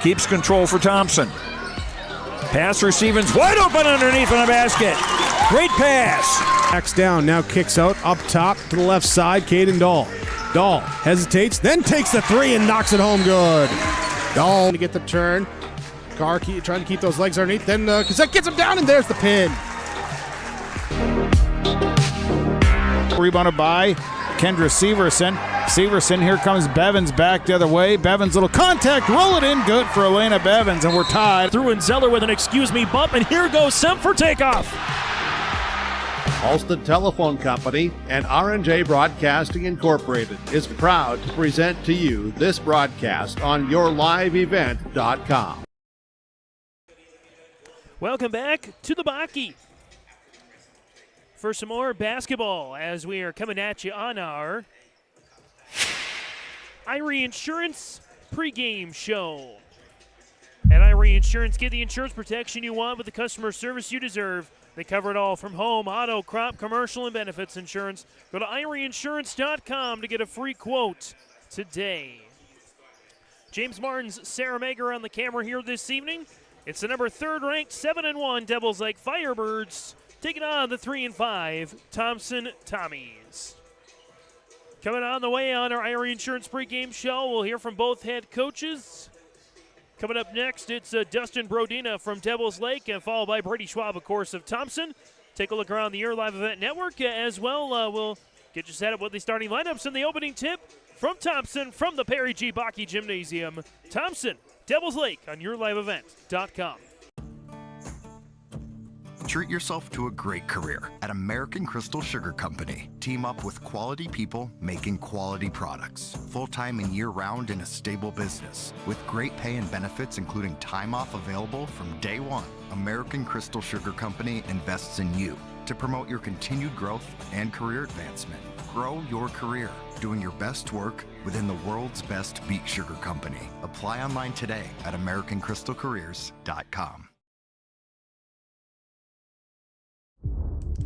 keeps control for Thompson. Pass receiving's wide open underneath in the basket. Great pass. Backs down, now kicks out, up top to the left side, Caden Dahl. Dahl hesitates, then takes the three and knocks it home good. Dahl to get the turn. Carr trying to keep those legs underneath, then Cassette gets him down, and there's the pin. Rebounded by Kendra Severson. Severson, here comes Bevins back the other way. Bevins, little contact, roll it in, good for Elena Bevins, and we're tied. Through and Zeller with an excuse me bump, and here goes Semp for takeoff. Alston Telephone Company and R&J Broadcasting Incorporated is proud to present to you this broadcast on yourliveevent.com. Welcome back to the Baki for some more basketball as we are coming at you on our Irie Insurance pregame show. At Irie Insurance, get the insurance protection you want with the customer service you deserve. They cover it all from home, auto, crop, commercial, and benefits insurance. Go to IrieInsurance.com to get a free quote today. James Martin's Sarah Mager on the camera here this evening. It's the number 3rd-ranked 7-1 Devils Lake Firebirds taking on the 3-5 Thompson Tommies. Coming on the way on our Irie Insurance pregame show, we'll hear from both head coaches. Coming up next, it's Dustin Brodina from Devils Lake, followed by Brady Schwab, of course, of Thompson. Take a look around the Your Live Event Network as well. We'll get you set up with the starting lineups and the opening tip from Thompson from the Perry G. Baki Gymnasium. Thompson, Devils Lake on yourliveevent.com. Treat yourself to a great career at American Crystal Sugar Company. Team up with quality people making quality products. Full-time and year-round in a stable business. With great pay and benefits including time off available from day one. American Crystal Sugar Company invests in you to promote your continued growth and career advancement. Grow your career, doing your best work within the world's best beet sugar company. Apply online today at AmericanCrystalCareers.com.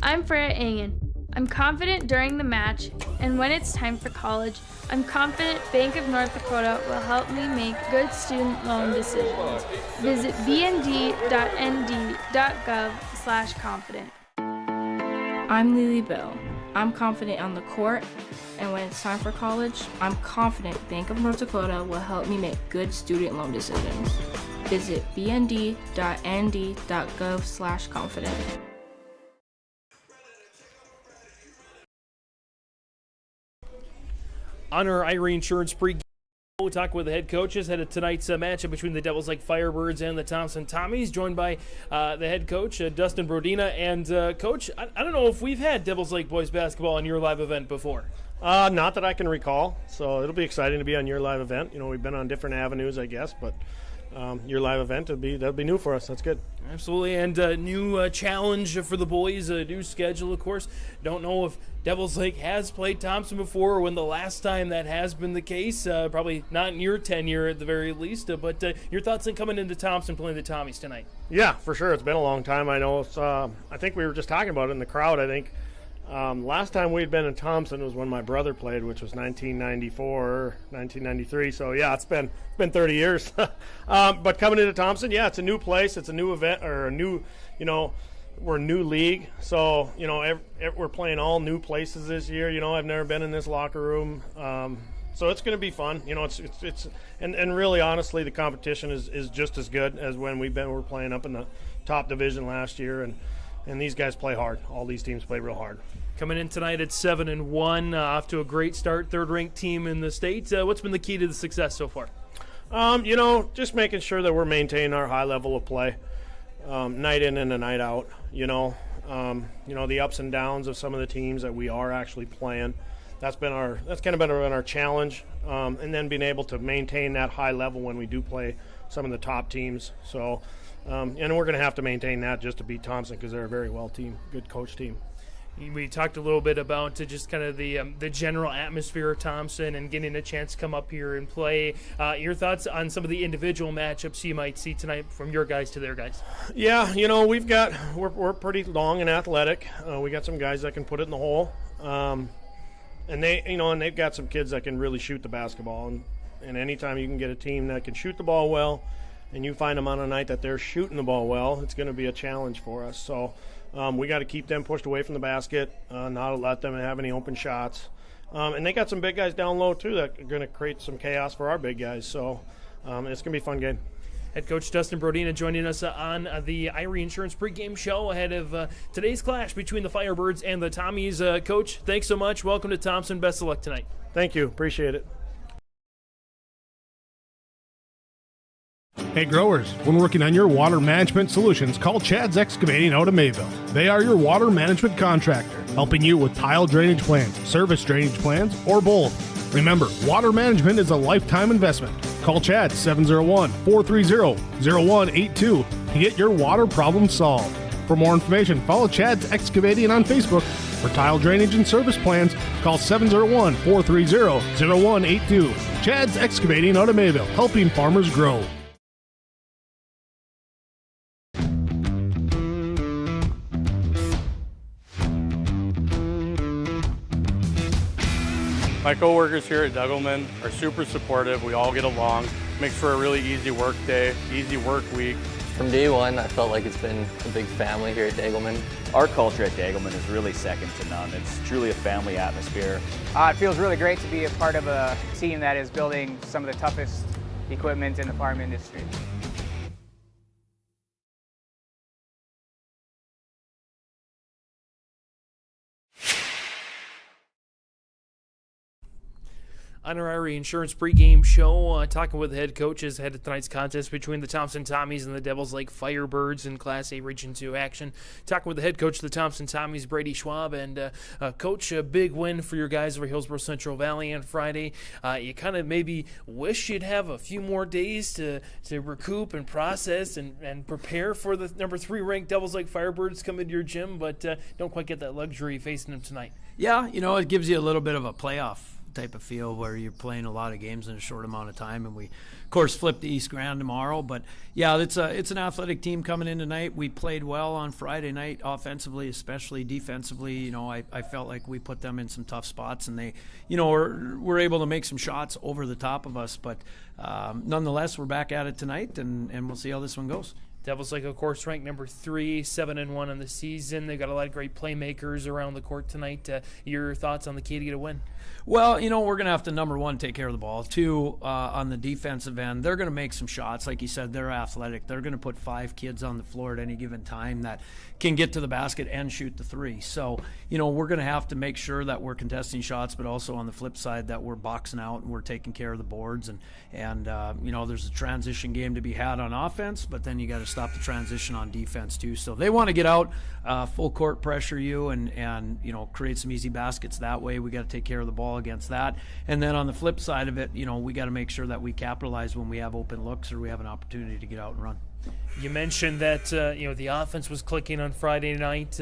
I'm Freya Engen. I'm confident during the match, and when it's time for college, I'm confident Bank of North Dakota will help me make good student loan decisions. Visit bnd.nd.gov/confident. I'm Lily Bell. I'm confident on the court, and when it's time for college, I'm confident Bank of North Dakota will help me make good student loan decisions. Visit bnd.nd.gov/confident. On our Irie Insurance pregame, we'll talk with the head coaches ahead of tonight's matchup between the Devils Lake Firebirds and the Thompson Tommies, joined by the head coach, Dustin Brodina. And, Coach, I don't know if we've had Devils Lake boys basketball on your live event before. Not that I can recall, so it'll be exciting to be on your live event. You know, we've been on different avenues, I guess, but your live event, that'll be new for us. That's good. Absolutely, and a new challenge for the boys, a new schedule, of course. Don't know if Devils Lake has played Thompson before or when the last time that has been the case. Probably not in your tenure at the very least, but your thoughts on coming into Thompson playing the Tommies tonight? Yeah, for sure. It's been a long time. I know. I think we were just talking about it in the crowd, I think. Last time we'd been in Thompson was when my brother played, which was 1994, 1993. So, yeah, it's been 30 years. But coming into Thompson, yeah, it's a new place. It's a new event or a new, we're a new league. So, we're playing all new places this year. I've never been in this locker room. So it's going to be fun. And really, honestly, the competition is just as good as when we're playing up in the top division last year. And these guys play hard. All these teams play real hard. Coming in tonight at 7-1, off to a great start, 3rd-ranked team in the state. What's been the key to the success so far? Just making sure that we're maintaining our high level of play, night in and a night out. The ups and downs of some of the teams that we are actually playing. That's kind of been our challenge, and then being able to maintain that high level when we do play some of the top teams. So. And we're going to have to maintain that just to beat Thompson because they're a very good coach team. We talked a little bit about just kind of the general atmosphere of Thompson and getting a chance to come up here and play. Your thoughts on some of the individual matchups you might see tonight from your guys to their guys? Yeah, we're pretty long and athletic. We got some guys that can put it in the hole, and they've got some kids that can really shoot the basketball. And anytime you can get a team that can shoot the ball well, and you find them on a night that they're shooting the ball well, it's going to be a challenge for us. So we got to keep them pushed away from the basket, not let them have any open shots. And they got some big guys down low, too, that are going to create some chaos for our big guys. So it's going to be a fun game. Head coach Dustin Brodina joining us on the Irie Insurance pregame show ahead of today's clash between the Firebirds and the Tommies. Coach, thanks so much. Welcome to Thompson. Best of luck tonight. Thank you. Appreciate it. Hey growers, when working on your water management solutions, call Chad's Excavating out of Mayville. They are your water management contractor, helping you with tile drainage plans, service drainage plans, or both. Remember, water management is a lifetime investment. Call Chad 701-430-0182 to get your water problem solved. For more information, follow Chad's Excavating on Facebook. For tile drainage and service plans, call 701-430-0182. Chad's Excavating out of Mayville, helping farmers grow. My coworkers here at Degelman are super supportive. We all get along. Makes for a really easy work day, easy work week. From day one, I felt like it's been a big family here at Degelman. Our culture at Degelman is really second to none. It's truly a family atmosphere. It feels really great to be a part of a team that is building some of the toughest equipment in the farm industry. On our Irie Insurance pregame show, talking with the head coaches ahead of tonight's contest between the Thompson Tommies and the Devils Lake Firebirds in Class A Region 2 action. Talking with the head coach of the Thompson Tommies, Brady Schwab, and Coach, a big win for your guys over Hillsborough Central Valley on Friday. You kind of maybe wish you'd have a few more days to recoup and process and prepare for the number 3 ranked Devils Lake Firebirds coming to your gym, but don't quite get that luxury facing them tonight. Yeah, it gives you a little bit of a playoff type of feel where you're playing a lot of games in a short amount of time, and we of course flip to East Grand tomorrow. But yeah, it's an athletic team coming in tonight. We played well on Friday night offensively, especially defensively. I felt like we put them in some tough spots, and they were able to make some shots over the top of us. But nonetheless, we're back at it tonight, and we'll see how this one goes. Devils Lake, of course, ranked number 3, 7-1 in the season. They've got a lot of great playmakers around the court tonight. Your thoughts on the key to get a win? Well, we're going to have to, number 1, take care of the ball. 2, on the defensive end, they're going to make some shots. Like you said, they're athletic. They're going to put 5 kids on the floor at any given time that can get to the basket and shoot the 3. So, we're going to have to make sure that we're contesting shots, but also on the flip side that we're boxing out and we're taking care of the boards. And there's a transition game to be had on offense, but then you got to stop the transition on defense too. So they want to get out, full court pressure you and create some easy baskets that way. We got to take care of the ball against that. And then on the flip side of it, we got to make sure that we capitalize when we have open looks or we have an opportunity to get out and run. You mentioned that the offense was clicking on Friday night.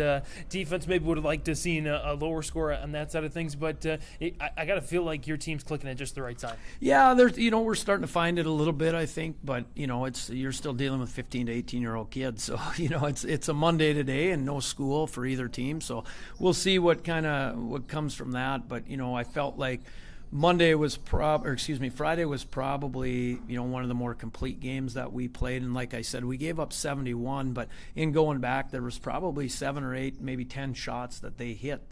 Defense maybe would have liked to have seen a lower score on that side of things, but I got to feel like your team's clicking at just the right side. Yeah, we're starting to find it a little bit, I think, but you're still dealing with 15 to 18-year-old kids, so it's a Monday today and no school for either team, so we'll see what comes from that. But I felt like Friday was probably one of the more complete games that we played, and like I said, we gave up 71, but in going back there was probably 7 or 8, maybe 10 shots that they hit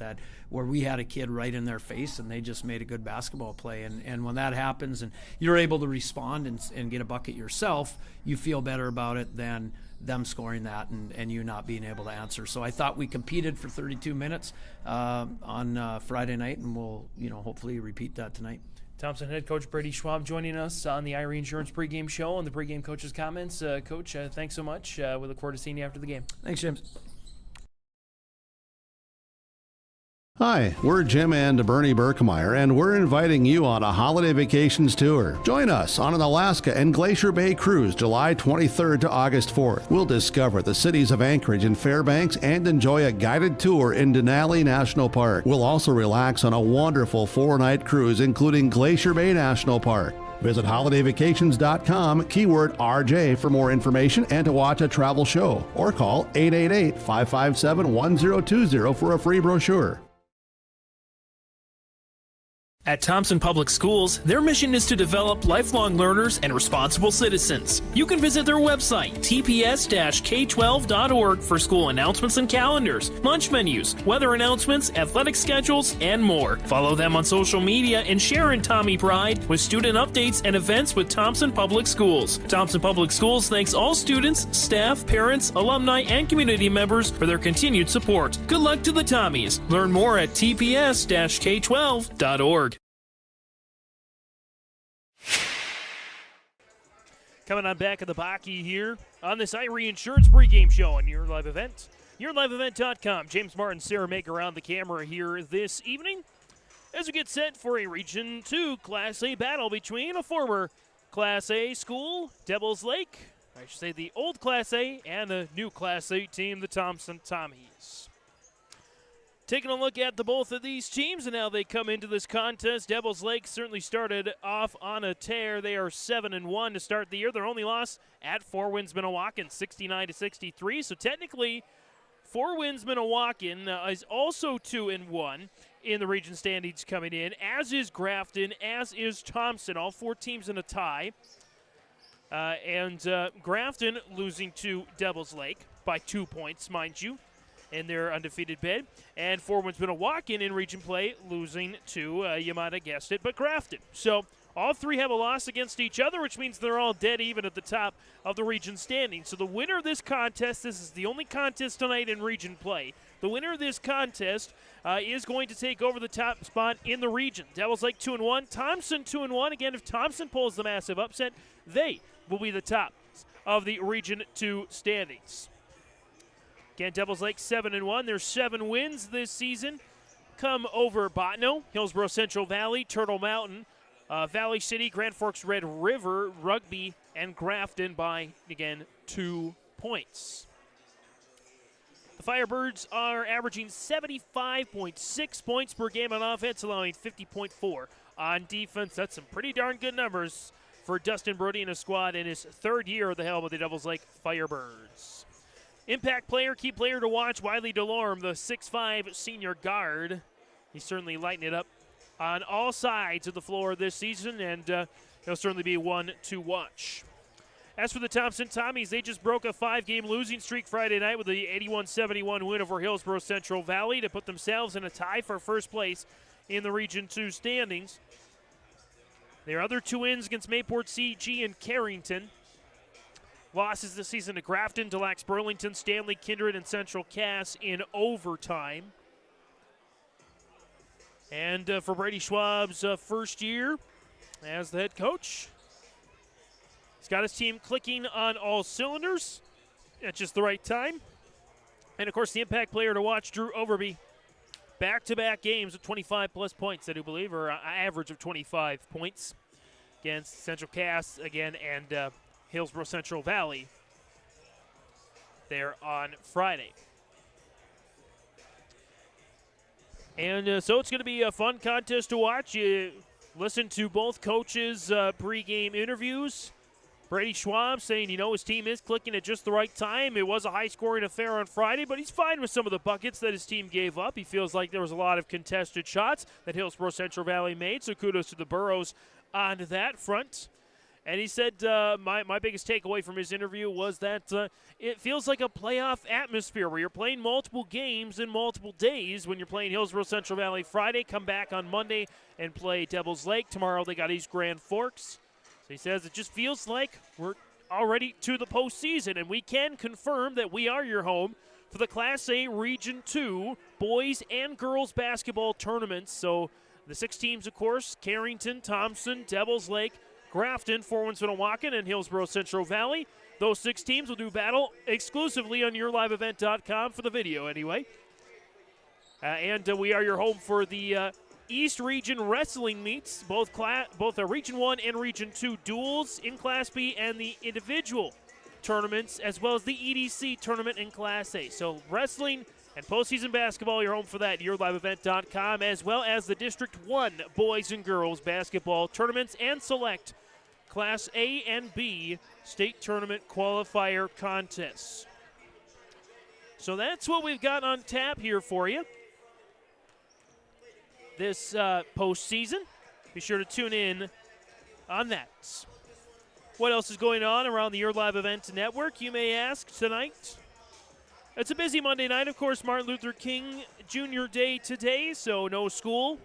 where we had a kid right in their face and they just made a good basketball play, and when that happens and you're able to respond and get a bucket yourself, you feel better about it than them scoring that and you not being able to answer. So I thought we competed for 32 minutes on Friday night, and we'll hopefully repeat that tonight. Thompson head coach Brady Schwab joining us on the Irie Insurance pregame show and the pregame coaches' comments. Coach, thanks so much. We look forward to seeing you after the game. Thanks, James. Hi, we're Jim and Bernie Berkemeyer, and we're inviting you on a holiday vacations tour. Join us on an Alaska and Glacier Bay cruise July 23rd to August 4th. We'll discover the cities of Anchorage and Fairbanks and enjoy a guided tour in Denali National Park. We'll also relax on a wonderful 4-night cruise including Glacier Bay National Park. Visit holidayvacations.com, keyword RJ for more information and to watch a travel show, or call 888-557-1020 for a free brochure. At Thompson Public Schools, their mission is to develop lifelong learners and responsible citizens. You can visit their website, tps-k12.org, for school announcements and calendars, lunch menus, weather announcements, athletic schedules, and more. Follow them on social media and share in Tommy Pride with student updates and events with Thompson Public Schools. Thompson Public Schools thanks all students, staff, parents, alumni, and community members for their continued support. Good luck to the Tommies. Learn more at tps-k12.org. Coming on back of the Baki here on this Irie Insurance pregame show on Your Live Event. YourLiveEvent.com. James Martin, Sarah Maker around the camera here this evening as we get set for a Region 2 Class A battle between a former Class A school, Devils Lake, I should say the old Class A, and a new Class A team, the Thompson Tommies. Taking a look at the both of these teams and how they come into this contest. Devils Lake certainly started off on a tear. They are 7-1 to start the year. Their only loss at Four Winds Minnewacan, 69-63. So technically, Four Winds Minnewacan is also 2-1 in the region standings coming in, as is Grafton, as is Thompson. All four teams in a tie. Grafton losing to Devils Lake by 2 points, mind you, in their undefeated bid. And Four Winds Minnewacan in region play losing to, you might have guessed it, but Grafton. So all three have a loss against each other, which means they're all dead even at the top of the region standing. So the winner of this contest, this is the only contest tonight in region play. The winner of this contest is going to take over the top spot in the region. Devils Lake 2-1, Thompson 2-1. Again, if Thompson pulls the massive upset, they will be the top of the Region 2 standings. Again, Devils Lake 7-1. Their 7 wins this season come over Bottineau, Hillsborough Central Valley, Turtle Mountain, Valley City, Grand Forks Red River, Rugby, and Grafton by, again, 2 points. The Firebirds are averaging 75.6 points per game on offense, allowing 50.4 on defense. That's some pretty darn good numbers for Dustin Brody and his squad in his third year at the helm of the Devils Lake Firebirds. Impact player, key player to watch, Wiley Delorme, the 6'5 senior guard. He's certainly lighting it up on all sides of the floor this season, and he'll certainly be one to watch. As for the Thompson Tommies, they just broke a 5-game losing streak Friday night with the 81-71 win over Hillsborough Central Valley to put themselves in a tie for first place in the Region 2 standings. Their other 2 wins against Mayport CG and Carrington. Losses this season to Grafton, Des Lacs, Burlington, Stanley, Kindred, and Central Cass in overtime. And for Brady Schwab's first year as the head coach, he's got his team clicking on all cylinders at just the right time. And, of course, the impact player to watch, Drew Overby. Back-to-back games with 25-plus points, I do believe, or an average of 25 points against Central Cass again and Hillsborough Central Valley there on Friday. And so it's going to be a fun contest to watch. You listen to both coaches' pregame interviews. Brady Schwab saying, his team is clicking at just the right time. It was a high-scoring affair on Friday, but he's fine with some of the buckets that his team gave up. He feels like there was a lot of contested shots that Hillsborough Central Valley made, so kudos to the Burros on that front. And he said my biggest takeaway from his interview was that it feels like a playoff atmosphere where you're playing multiple games in multiple days. When you're playing Hillsborough Central Valley Friday, come back on Monday and play Devils Lake. Tomorrow they got East Grand Forks. So he says it just feels like we're already to the postseason, and we can confirm that we are your home for the Class A Region 2 boys and girls basketball tournaments. So the 6 teams, of course, Carrington, Thompson, Devils Lake, Grafton, Four Winds Minnewacan, and Hillsborough Central Valley. Those 6 teams will do battle exclusively on YourLiveEvent.com for the video anyway. And we are your home for the East Region Wrestling meets, both the Region 1 and Region 2 duels in Class B and the individual tournaments, as well as the EDC tournament in Class A. So wrestling and postseason basketball, you're home for that at YourLiveEvent.com, as well as the District 1 boys and girls basketball tournaments and select Class A and B state tournament qualifier contests. So that's what we've got on tap here for you this postseason. Be sure to tune in on that. What else is going on around the Your Live Event Network, you may ask, tonight? It's a busy Monday night, of course, Martin Luther King Jr. Day today, so no school,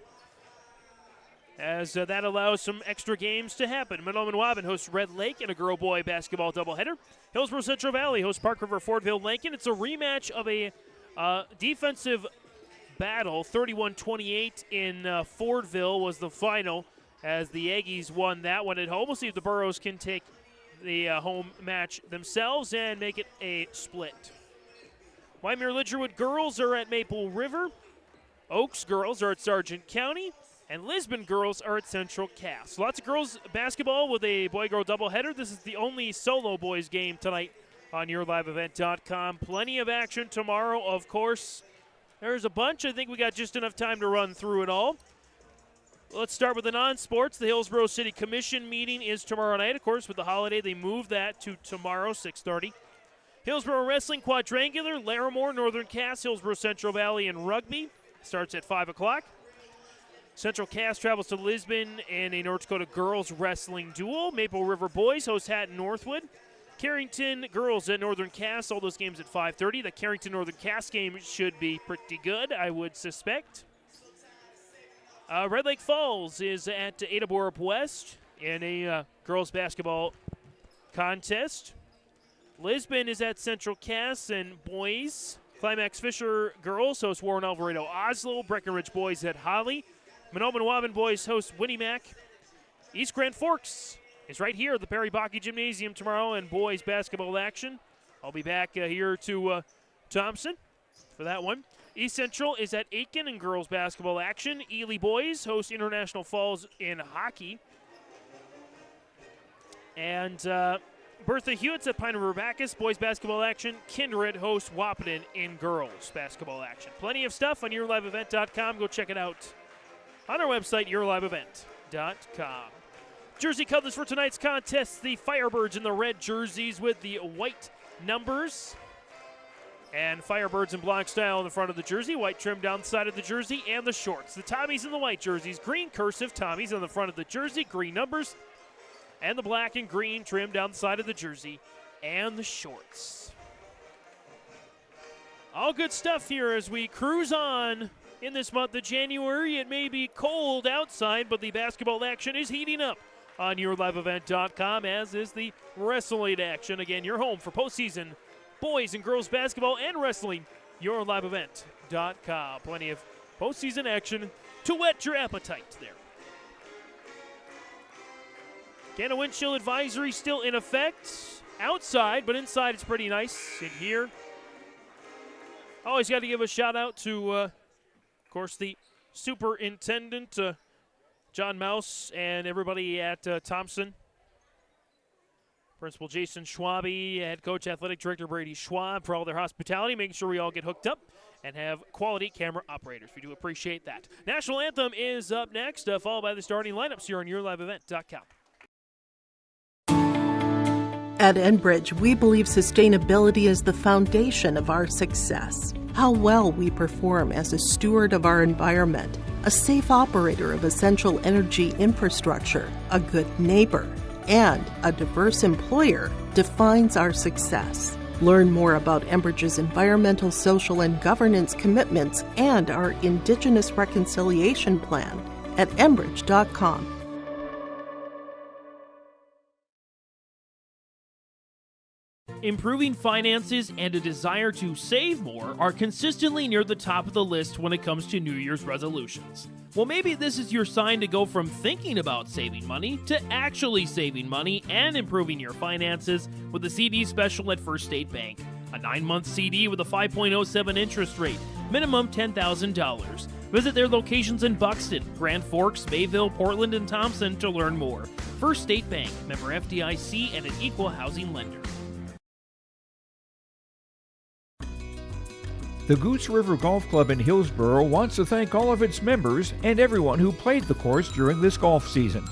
as that allows some extra games to happen. Manawatu Waban hosts Red Lake in a girl-boy basketball doubleheader. Hillsborough Central Valley hosts Park River Fordville Lincoln. It's a rematch of a defensive battle. 31-28 in Fordville was the final, as the Aggies won that one at home. We'll see if the Burros can take the home match themselves and make it a split. Wyoming Lidgerwood girls are at Maple River. Oaks girls are at Sargent County. And Lisbon girls are at Central Cass. Lots of girls basketball with a boy-girl doubleheader. This is the only solo boys game tonight on YourLiveEvent.com. Plenty of action tomorrow, of course. There's a bunch. I think we got just enough time to run through it all. Let's start with the non-sports. The Hillsborough City Commission meeting is tomorrow night. Of course, with the holiday, they moved that to tomorrow, 6:30. Hillsborough Wrestling Quadrangular, Larimore, Northern Cass, Hillsborough Central Valley, and Rugby starts at 5 o'clock. Central Cass travels to Lisbon in a North Dakota girls wrestling duel. Maple River boys host Hatton Northwood. Carrington girls at Northern Cass, all those games at 5:30. The Carrington Northern Cass game should be pretty good, I would suspect. Red Lake Falls is at Ada Borup West in a girls basketball contest. Lisbon is at Central Cass and boys. Climax Fisher girls host Warren Alvarado Oslo. Breckenridge boys at Holly. Manawatu Waban boys host Winnimac. East Grand Forks is right here at the Perry Bakke Gymnasium tomorrow in boys basketball action. I'll be back here to Thompson for that one. East Central is at Aitken in girls basketball action. Ely boys host International Falls in hockey. And Bertha Hewitt's at Pine River Bacchus, boys basketball action. Kindred hosts Wahpeton in girls basketball action. Plenty of stuff on YourLiveEvent.com. Go check it out on our website, YourLiveEvent.com. Jersey colors for tonight's contest. The Firebirds in the red jerseys with the white numbers. And Firebirds in block style in the front of the jersey. White trim down the side of the jersey and the shorts. The Tommies in the white jerseys. Green cursive Tommies on the front of the jersey. Green numbers. And the black and green trim down the side of the jersey and the shorts. All good stuff here as we cruise on in this month of January. It may be cold outside, but the basketball action is heating up on YourLiveEvent.com, as is the wrestling action. Again, your home for postseason boys and girls basketball and wrestling, YourLiveEvent.com. Plenty of postseason action to whet your appetite there. Again, a wind chill advisory still in effect outside, but inside it's pretty nice in here. Always got to give a shout out to, of course, the superintendent, John Mouse, and everybody at Thompson. Principal Jason Schwabe, head coach, athletic director Brady Schwab, for all their hospitality, making sure we all get hooked up and have quality camera operators. We do appreciate that. National Anthem is up next, followed by the starting lineups here on YourLiveEvent.com. At Enbridge, we believe sustainability is the foundation of our success. How well we perform as a steward of our environment, a safe operator of essential energy infrastructure, a good neighbor, and a diverse employer defines our success. Learn more about Enbridge's environmental, social, and governance commitments and our Indigenous Reconciliation Plan at Enbridge.com. Improving finances and a desire to save more are consistently near the top of the list when it comes to New Year's resolutions. Well, maybe this is your sign to go from thinking about saving money to actually saving money and improving your finances with a CD special at First State Bank. A 9-month CD with a 5.07 interest rate, minimum $10,000. Visit their locations in Buxton, Grand Forks, Bayville, Portland, and Thompson to learn more. First State Bank, member FDIC, and an equal housing lender. The Goose River Golf Club in Hillsborough wants to thank all of its members and everyone who played the course during this golf season.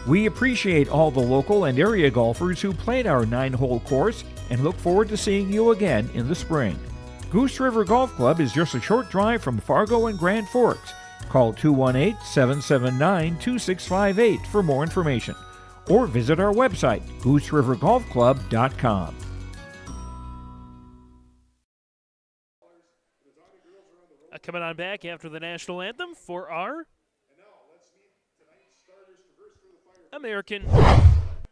We appreciate all the local and area golfers who played our 9-hole course and look forward to seeing you again in the spring. Goose River Golf Club is just a short drive from Fargo and Grand Forks. Call 218-779-2658 for more information, or visit our website, gooserivergolfclub.com. Coming on back after the national anthem for our American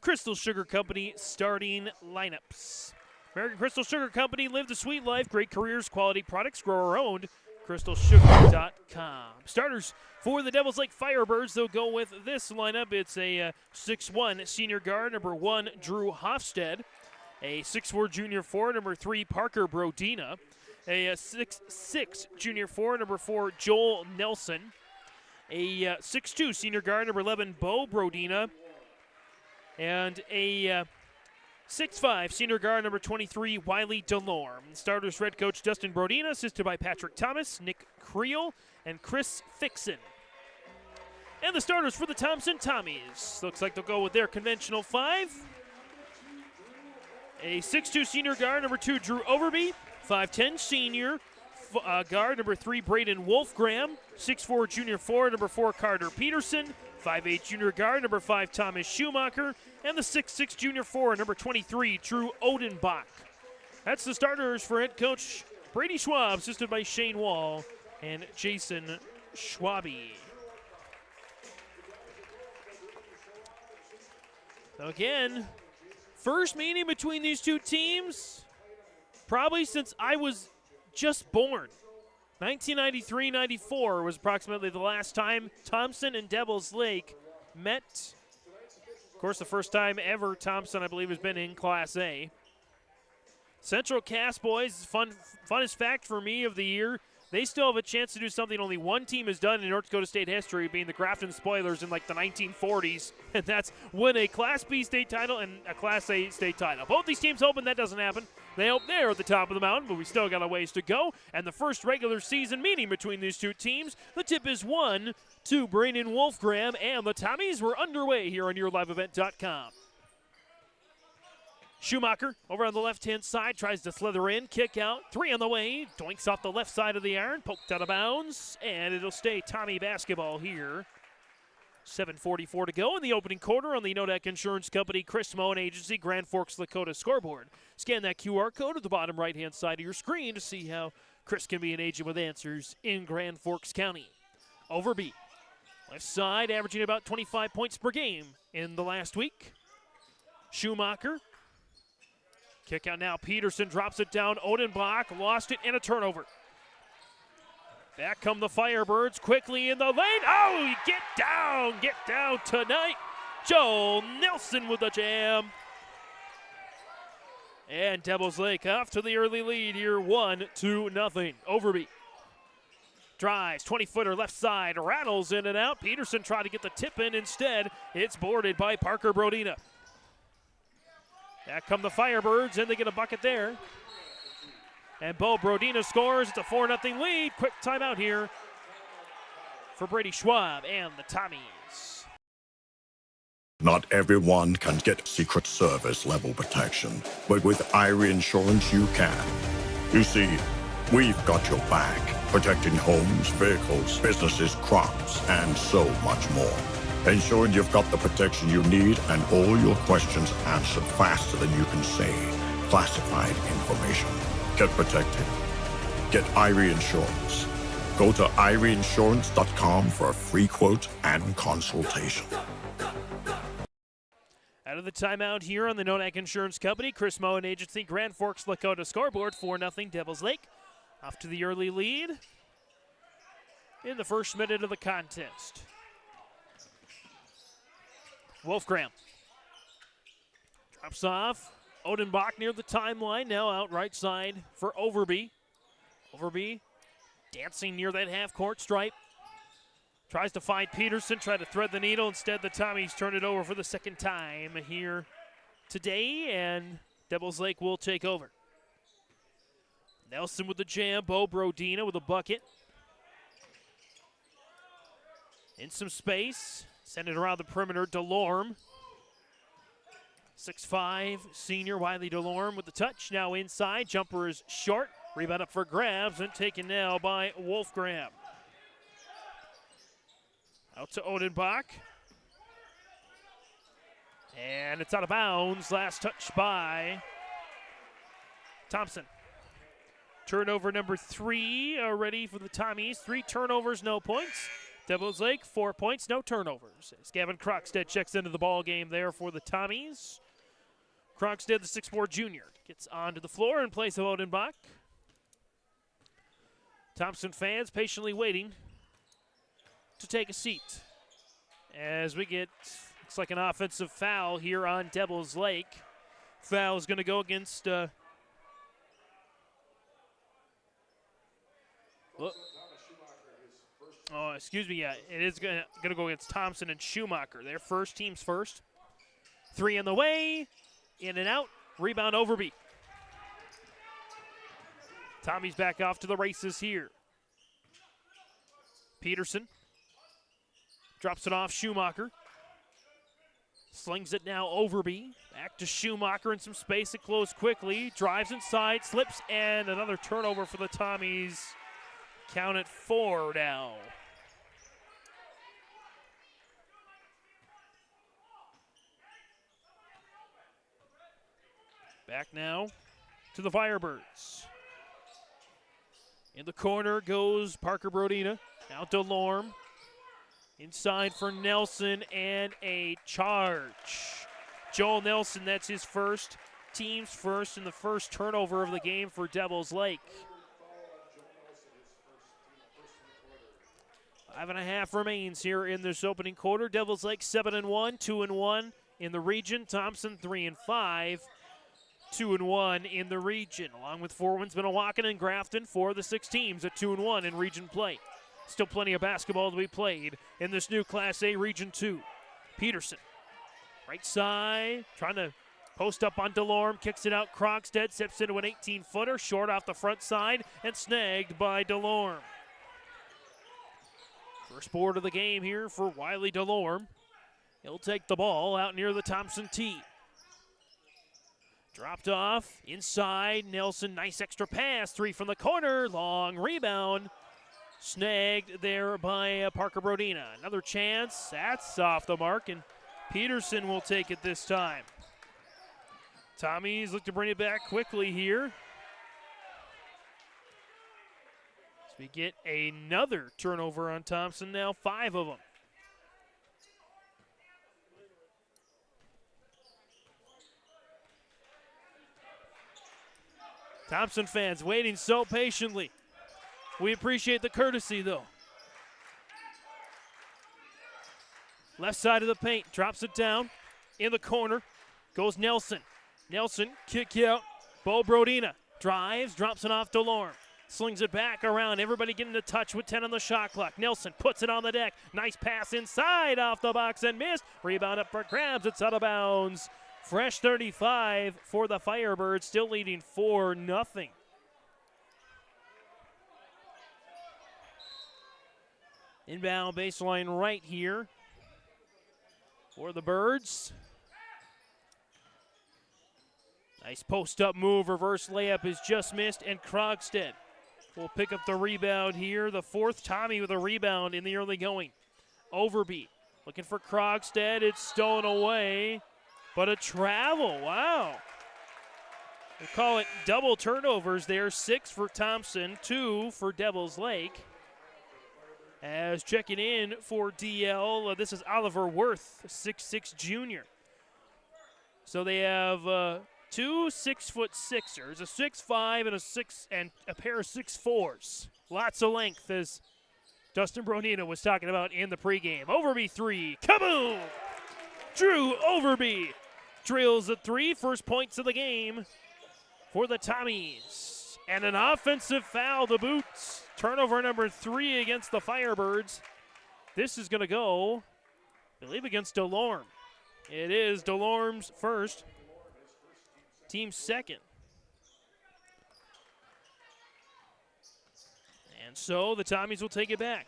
Crystal Sugar Company starting lineups. American Crystal Sugar Company, live the sweet life, great careers, quality products, grower owned, crystalsugar.com. Starters for the Devils Lake Firebirds, they'll go with this lineup. It's a 6'1 senior guard, number 1, Drew Hofstad. A 6'4 junior forward, number 3, Parker Brodina. A 6'6 junior forward, number 4, Joel Nelson. A 6'2 senior guard, number 11, Bo Brodina. And a 6'5 senior guard, number 23, Wiley DeLorme. Starters, red coach Dustin Brodina, assisted by Patrick Thomas, Nick Creel, and Chris Fixon. And the starters for the Thompson Tommies. Looks like they'll go with their conventional 5. A 6'2 senior guard, number 2, Drew Overby. 5'10 senior guard, number 3, Braden Wolfgram. 6'4 junior forward, number 4, Carter Peterson. 5'8 junior guard, number 5, Thomas Schumacher. And the 6'6 junior forward, number 23, Drew Odenbach. That's the starters for head coach Brady Schwab, assisted by Shane Wall and Jason Schwabe. Again, first meeting between these two teams probably since I was just born. 1993-94 was approximately the last time Thompson and Devils Lake met. Of course, the first time ever Thompson, I believe, has been in Class A. Central Cass boys, funnest fact for me of the year, they still have a chance to do something only one team has done in North Dakota State history, being the Grafton Spoilers in like the 1940s, and that's win a Class B state title and a Class A state title. Both these teams hoping that doesn't happen. They hope they're at the top of the mountain, but we still got a ways to go. And the first regular season meeting between these two teams, the tip is 1 to Braden Wolfgram, and the Tommies were underway here on YourLiveEvent.com. Schumacher over on the left-hand side tries to slither in, kick out, 3 on the way, doinks off the left side of the iron, poked out of bounds, and it'll stay Tommy basketball here. 7:44 to go in the opening quarter on the Nodak Insurance Company, Chris Moen Agency, Grand Forks, Dakota scoreboard. Scan that QR code at the bottom right-hand side of your screen to see how Chris can be an agent with answers in Grand Forks County. Overby, left side, averaging about 25 points per game in the last week. Schumacher. Kick out now, Peterson drops it down, Odenbach lost it, and a turnover. Back come the Firebirds quickly in the lane. Oh, get down tonight. Joel Nelson with the jam. And Devils Lake off to the early lead here, 1-0. Overby drives, 20-footer left side, rattles in and out. Peterson tried to get the tip in instead. It's boarded by Parker Brodina. Back come the Firebirds, and they get a bucket there. And Bo Brodina scores. It's a 4-0 lead. Quick timeout here for Brady Schwab and the Tommies. Not everyone can get Secret Service level protection, but with Irie Insurance you can. You see, we've got your back, protecting homes, vehicles, businesses, crops, and so much more. Ensuring you've got the protection you need and all your questions answered faster than you can say classified information. Get protected. Get Irie Insurance. Go to IrieInsurance.com for a free quote and consultation. Out of the timeout here on the Nodak Insurance Company, Chris Moen Agency, Grand Forks, Dakota scoreboard, 4-0 Devils Lake. Off to the early lead in the first minute of the contest. Wolfgram drops off. Odenbach near the timeline, now out right side for Overby. Overby dancing near that half-court stripe. Tries to find Peterson, try to thread the needle. Instead, the Tommies turn it over for the second time here today, and Devils Lake will take over. Nelson with the jam, Bo Brodina with a bucket. In some space, send it around the perimeter, DeLorme. 6'5", senior Wiley DeLorme with the touch. Now inside, jumper is short. Rebound up for grabs and taken now by Wolfgram. Out to Odenbach. And it's out of bounds. Last touch by Thompson. Turnover number 3 already for the Tommies. 3 turnovers, no points. Devils Lake, 4 points, no turnovers. As Gavin Crockstead checks into the ball game there for the Tommies. Crockstead, the 6'4 junior, gets onto the floor in place of Odenbach. Thompson fans patiently waiting to take a seat as we get, looks like an offensive foul here on Devils Lake. Foul is going to go against it is going to go against Thompson and Schumacher. Their first, team's first. 3 in the way, in and out, rebound Overby. Tommy's back off to the races here. Peterson drops it off Schumacher. Slings it now Overby. Back to Schumacher in some space to close quickly. Drives inside, slips, and another turnover for the Tommies. Count it 4 now. Back now to the Firebirds. In the corner goes Parker Brodina. Now DeLorme. Inside for Nelson and a charge. Joel Nelson, that's his first, team's first, and the first turnover of the game for Devils Lake. 5.5 remains here in this opening quarter. Devils Lake 7-1, 2-1 in the region. Thompson 3-5. 2-1 in the region, along with 4 wins, Minnewacan and Grafton for the 6 teams at 2-1 in region play. Still plenty of basketball to be played in this new Class A Region 2. Peterson, right side, trying to post up on DeLorme, kicks it out. Krogstad steps into an 18-footer, short off the front side, and snagged by DeLorme. First board of the game here for Wiley DeLorme. He'll take the ball out near the Thompson tee. Dropped off, inside, Nelson, nice extra pass, 3 from the corner, long rebound, snagged there by Parker Brodina. Another chance, that's off the mark, and Peterson will take it this time. Tommies look to bring it back quickly here. As we get another turnover on Thompson now, 5 of them. Thompson fans waiting so patiently. We appreciate the courtesy, though. Left side of the paint, drops it down. In the corner goes Nelson. Nelson, kick out. Bo Brodina drives, drops it off DeLorme. Slings it back around. Everybody getting into touch with 10 on the shot clock. Nelson puts it on the deck. Nice pass inside, off the box and missed. Rebound up for grabs. It's out of bounds. Fresh 35 for the Firebirds, still leading 4-0. Inbound baseline right here for the Birds. Nice post-up move, reverse layup is just missed, and Krogstad will pick up the rebound here. The 4th Tommy with a rebound in the early going. Overby looking for Krogstad, it's stolen away. But a travel, wow. We call it double turnovers there. 6 for Thompson, 2 for Devils Lake. As checking in for DL, this is Oliver Worth, 6'6" junior. So they have 2 6'6"ers, a 6'5", and a pair of 6'4"s. Lots of length, as Dustin Bronina was talking about in the pregame. Overby 3, kaboom! Drew Overby drills a 3, first points of the game for the Tommies. And an offensive foul to boot. Turnover number 3 against the Firebirds. This is going to go, I believe, against DeLorme. It is DeLorme's first, team second. And so the Tommies will take it back.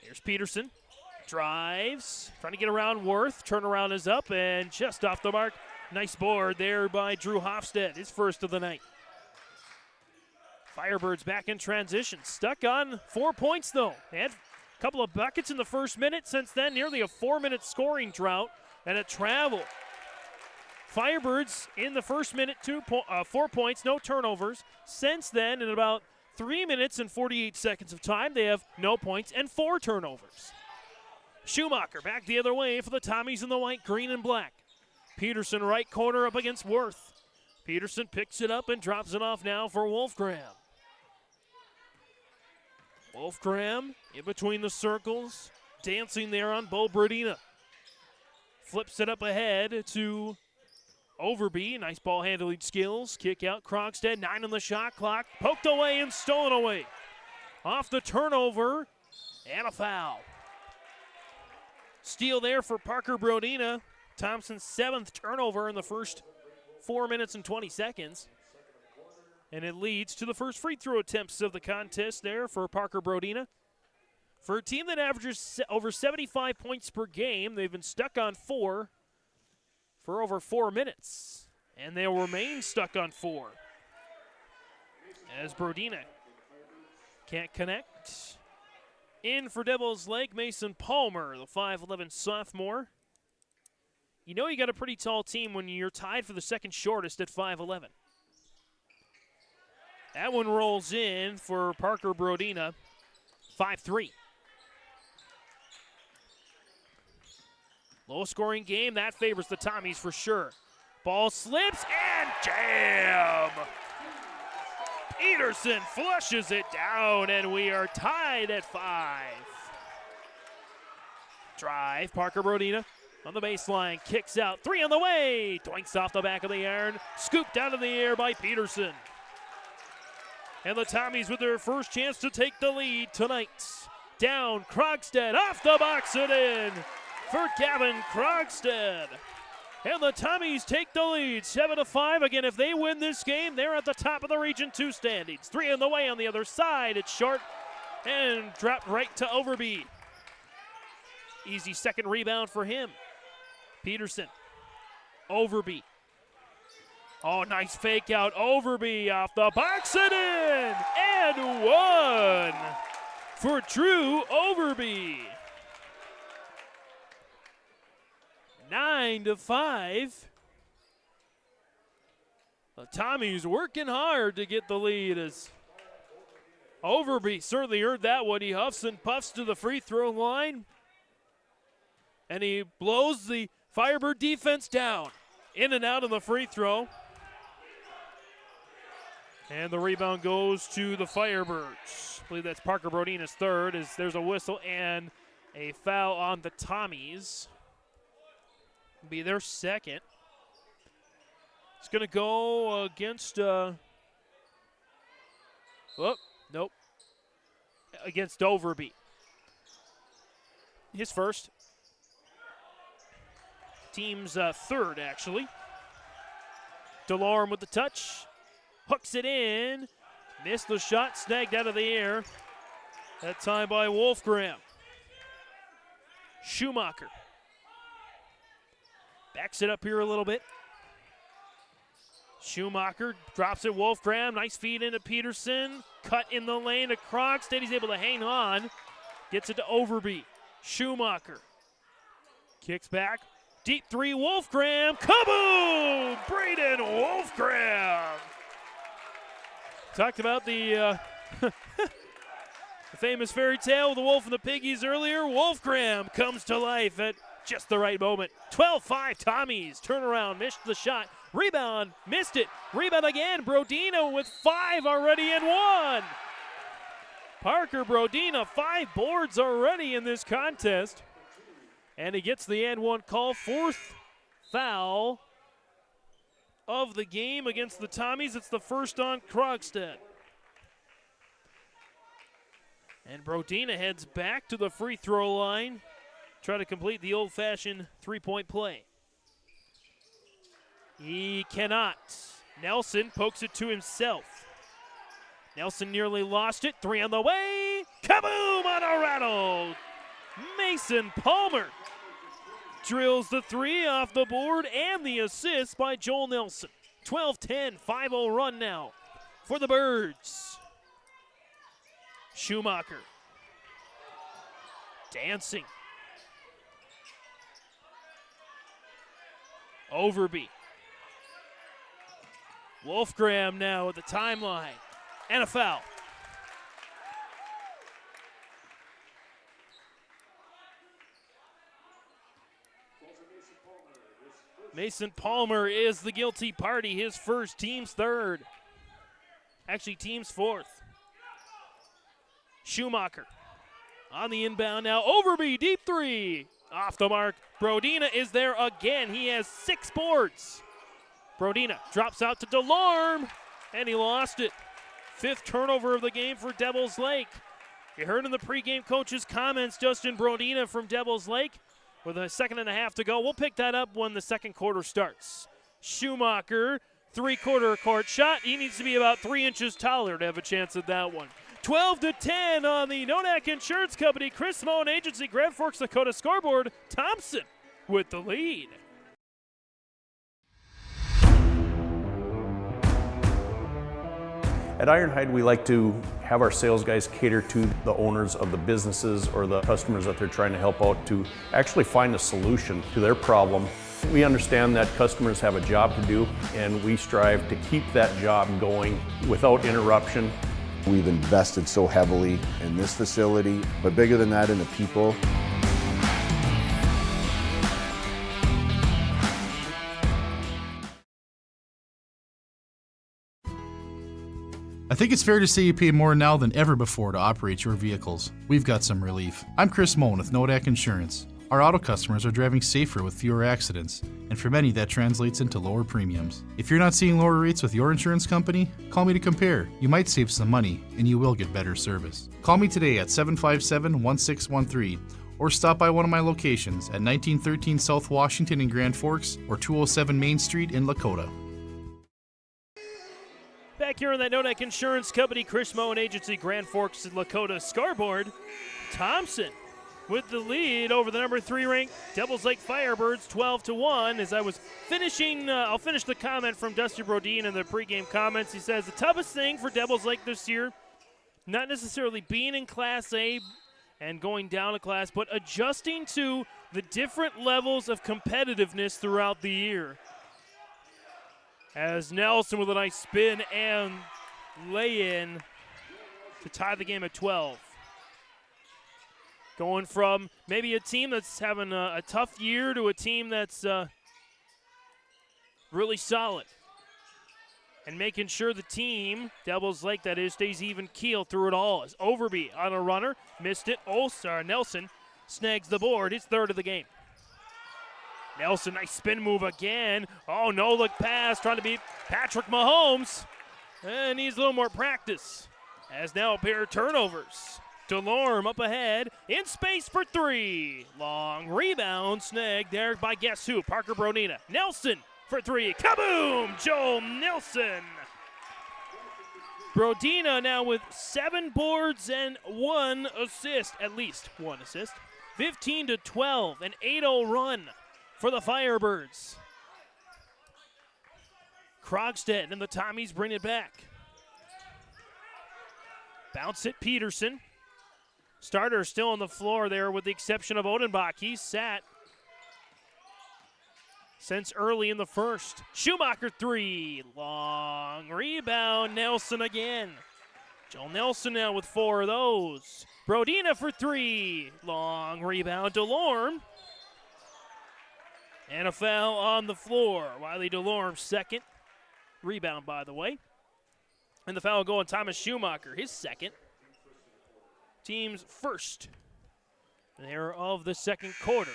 Here's Peterson, drives, trying to get around Worth. Turnaround is up and just off the mark. Nice board there by Drew Hofstad, his first of the night. Firebirds back in transition. Stuck on 4 points, though. Had a couple of buckets in the first minute. Since then, nearly a 4-minute scoring drought and a travel. Firebirds in the first minute, 4 points, no turnovers. Since then, in about 3 minutes and 48 seconds of time, they have no points and 4 turnovers. Schumacher back the other way for the Tommies in the white, green, and black. Peterson right corner up against Worth. Peterson picks it up and drops it off now for Wolfgram. Wolfgram in between the circles, dancing there on Bo Brodina. Flips it up ahead to Overby. Nice ball handling skills. Kick out Krogstad. 9 on the shot clock. Poked away and stolen away. Off the turnover and a foul. Steal there for Parker Brodina. Thompson's 7th turnover in the first 4 minutes and 20 seconds. And it leads to the first free throw attempts of the contest there for Parker Brodina. For a team that averages over 75 points per game, they've been stuck on 4 for over 4 minutes. And they'll remain stuck on 4. As Brodina can't connect. In for Devil's Lake, Mason Palmer, the 5'11 sophomore. You know you got a pretty tall team when you're tied for the second shortest at 5'11. That one rolls in for Parker Brodina, 5'3". Low-scoring game, that favors the Tommies for sure. Ball slips and jam! Peterson flushes it down, and we are tied at 5. Drive, Parker Brodina on the baseline, kicks out, 3 on the way, doinks off the back of the iron, scooped out of the air by Peterson. And the Tommies with their first chance to take the lead tonight. Down, Krogstad, off the box and in for Gavin Krogstad. And the Tommies take the lead, 7-5. Again, if they win this game, they're at the top of the Region 2 standings. 3 on the way on the other side. It's short and dropped right to Overby. Easy second rebound for him. Peterson, Overby. Oh, nice fake out. Overby off the box and in. And 1 for Drew Overby. 9-5. The Tommies working hard to get the lead as Overby certainly earned that one. He huffs and puffs to the free throw line. And he blows the Firebird defense down. In and out of the free throw. And the rebound goes to the Firebirds. I believe that's Parker Brodina's third, as there's a whistle and a foul on the Tommies. Be their second. It's going to go against, nope. Against Overby. His first. Team's third, actually. DeLorme with the touch. Hooks it in. Missed the shot, snagged out of the air. That time by Wolfgram. Schumacher. Backs it up here a little bit. Schumacher drops it. Wolfgram, nice feed into Peterson. Cut in the lane to Krogstad. He's able to hang on. Gets it to Overby. Schumacher. Kicks back. Deep 3, Wolfgram. Kaboom! Braden Wolfgram. Talked about the the famous fairy tale of the wolf and the piggies earlier. Wolfgram comes to life at just the right moment. 12-5 Tommies. Turnaround, missed the shot. Rebound, missed it. Rebound again. Brodina with 5 already and 1. Parker Brodina, 5 boards already in this contest. And he gets the and 1 call. 4th foul of the game against the Tommies. It's the first on Krogstad. And Brodina heads back to the free throw line. Try to complete the old-fashioned three-point play. He cannot. Nelson pokes it to himself. Nelson nearly lost it. 3 on the way. Kaboom on a rattle. Mason Palmer drills the 3 off the board and the assist by Joel Nelson. 12-10, 5-0 run now for the Birds. Schumacher. Dancing. Overby. Wolfgram now at the timeline. And a foul. Mason Palmer is the guilty party. His first, team's third. Actually, team's fourth. Schumacher on the inbound now. Overby, deep three. Off the mark. Brodina is there again. He has 6 boards. Brodina drops out to Delorme, and he lost it. 5th turnover of the game for Devils Lake. You heard in the pregame coach's comments, Justin Brodina from Devils Lake. With a 2.5 to go. We'll pick that up when the second quarter starts. Schumacher, 3-quarter court shot. He needs to be about 3 inches taller to have a chance at that one. 12-10 on the Nodak Insurance Company, Chris Moen Agency, Grand Forks, Dakota scoreboard. Thompson with the lead. At Ironhide, we like to have our sales guys cater to the owners of the businesses or the customers that they're trying to help out to actually find a solution to their problem. We understand that customers have a job to do, and we strive to keep that job going without interruption. We've invested so heavily in this facility, but bigger than that, in the people. I think it's fair to say you pay more now than ever before to operate your vehicles. We've got some relief. I'm Chris Moen with Nodak Insurance. Our auto customers are driving safer with fewer accidents, and for many that translates into lower premiums. If you're not seeing lower rates with your insurance company, call me to compare. You might save some money, and you will get better service. Call me today at 757-1613 or stop by one of my locations at 1913 South Washington in Grand Forks or 207 Main Street in Lakota. Back here on that Nodak Insurance Company, Chris Moen Agency, Grand Forks and Lakota scoreboard. Thompson with the lead over the number 3 ranked Devils Lake Firebirds, 12-1. As I was finishing, I'll finish the comment from Dusty Brodin in the pregame comments. He says the toughest thing for Devils Lake this year, not necessarily being in Class A and going down a class, but adjusting to the different levels of competitiveness throughout the year. As Nelson with a nice spin and lay-in to tie the game at 12. Going from maybe a team that's having a tough year to a team that's really solid. And making sure the team, Devils Lake that is, stays even keel through it all. As Overby on a runner, missed it. Nelson snags the board, his 3rd of the game. Nelson, nice spin move again. Oh, no-look pass, trying to beat Patrick Mahomes. And needs a little more practice. As now a pair of turnovers. Delorme up ahead, in space for 3. Long rebound, snagged there by guess who? Parker Brodina. Nelson for 3. Kaboom! Joel Nelson. Brodina now with 7 boards and 1 assist, at least 1 assist. 15-12, an 8-0 run for the Firebirds. Krogstead and the Tommies bring it back. Bounce it, Peterson. Starter still on the floor there with the exception of Odenbach. He's sat since early in the first. Schumacher 3. Long rebound. Nelson again. Joel Nelson now with 4 of those. Brodina for 3. Long rebound. Delorme. And a foul on the floor. Wiley Delorme 2nd. Rebound, by the way. And the foul going Thomas Schumacher, his 2nd. Team's 1st there of the 2nd quarter.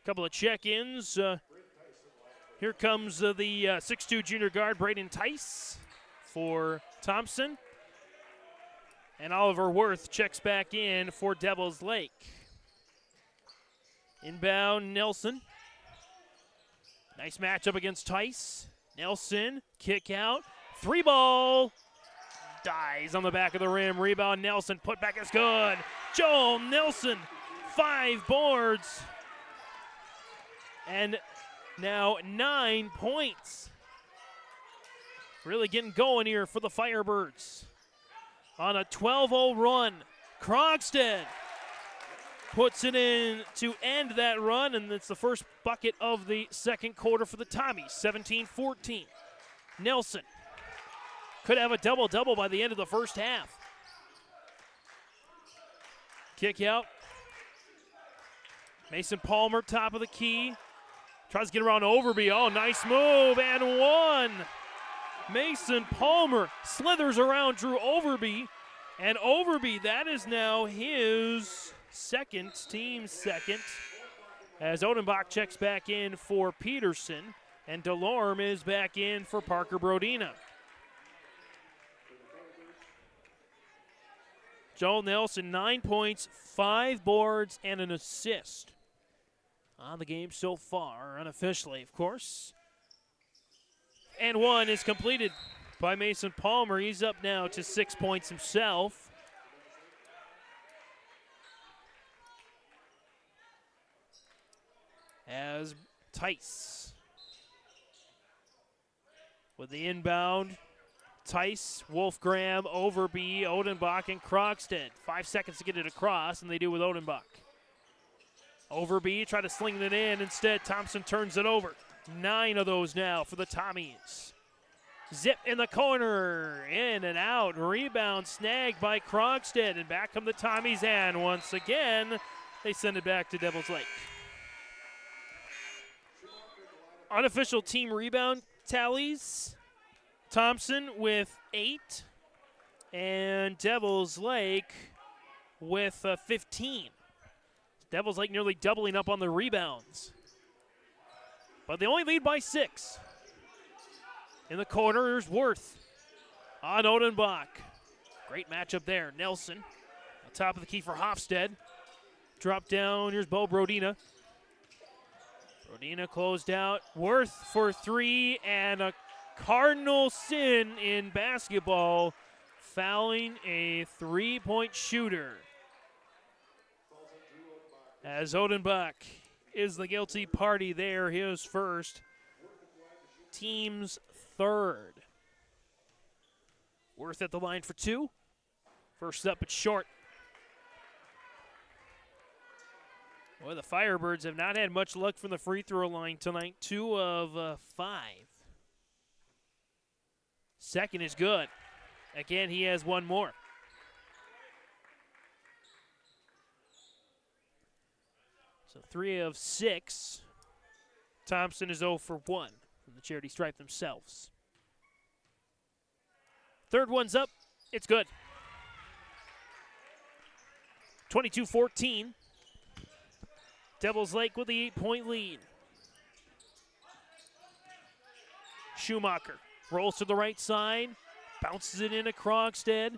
Couple of check-ins. Here comes the 6'2 junior guard, Braden Tice for Thompson. And Oliver Worth checks back in for Devils Lake. Inbound, Nelson. Nice matchup against Tice. Nelson, kick out, 3-ball. Dies on the back of the rim. Rebound, Nelson, put back is good. Joel Nelson, 5 boards. And now 9 points. Really getting going here for the Firebirds. On a 12-0 run. Krogstad puts it in to end that run, and it's the first bucket of the second quarter for the Tommies, 17-14. Nelson could have a double-double by the end of the first half. Kick out. Mason Palmer, top of the key. Tries to get around Overby. Oh, nice move, and one. Mason Palmer slithers around Drew Overby, and Overby, that is now his second, team second, as Odenbach checks back in for Peterson, and DeLorme is back in for Parker Brodina. Joel Nelson, 9 points, 5 boards, and an assist on the game so far, unofficially, of course. And one is completed by Mason Palmer. He's up now to 6 points himself. As Tice with the inbound. Tice, Wolfgram, Overby, Odenbach, and Krogstad. 5 seconds to get it across, and they do with Odenbach. Overby try to sling it in. Instead, Thompson turns it over. 9 of those now for the Tommies. Zip in the corner, in and out. Rebound snagged by Krogstad, and back come the Tommies, and once again, they send it back to Devils Lake. Unofficial team rebound tallies. Thompson with 8, and Devils Lake with 15. Devils Lake nearly doubling up on the rebounds. But they only lead by 6. In the corner, here's Worth on Odenbach. Great matchup there. Nelson on top of the key for Hofstad. Drop down, here's Bo Brodina. Brodina closed out. Worth for 3, and a cardinal sin in basketball, fouling a 3-point shooter. As Odenbach is the guilty party there, his first, team's third. Worth at the line for 2. First up, it's short. Well, the Firebirds have not had much luck from the free throw line tonight. 2 of 5. Second is good. Again, he has 1 more. So 3 of 6. Thompson is 0 for 1 from the charity stripe themselves. Third one's up. It's good. 22-14. Devils Lake with the 8-point lead. Schumacher rolls to the right side, bounces it into Krogstad.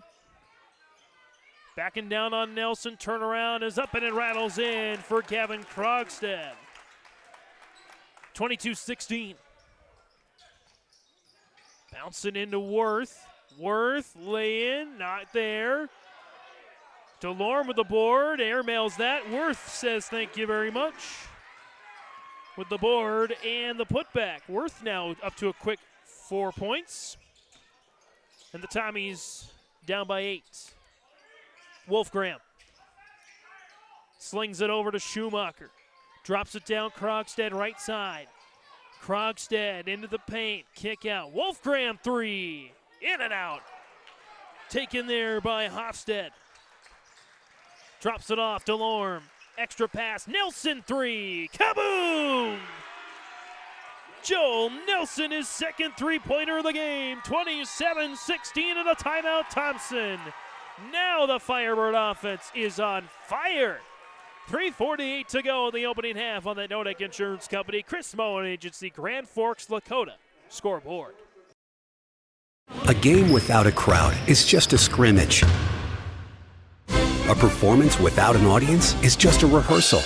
Backing down on Nelson, turnaround is up and it rattles in for Gavin Krogstad. 22-16. Bouncing into Worth. Worth, lay in, not there. DeLorme with the board, airmails that. Worth says thank you very much with the board and the putback. Worth now up to a quick 4 points. And the Tommies down by 8. Wolfgram slings it over to Schumacher. Drops it down, Krogstad right side. Krogstad into the paint, kick out. Wolfgram 3, in and out. Taken there by Hofstad. Drops it off, DeLorme. Extra pass, Nelson 3, kaboom! Joel Nelson, his second three-pointer of the game. 27-16 and a timeout, Thompson. Now the Firebird offense is on fire. 3:48 to go in the opening half on the Nodek Insurance Company, Chris Moen Agency, Grand Forks, Lakota scoreboard. A game without a crowd is just a scrimmage. A performance without an audience is just a rehearsal.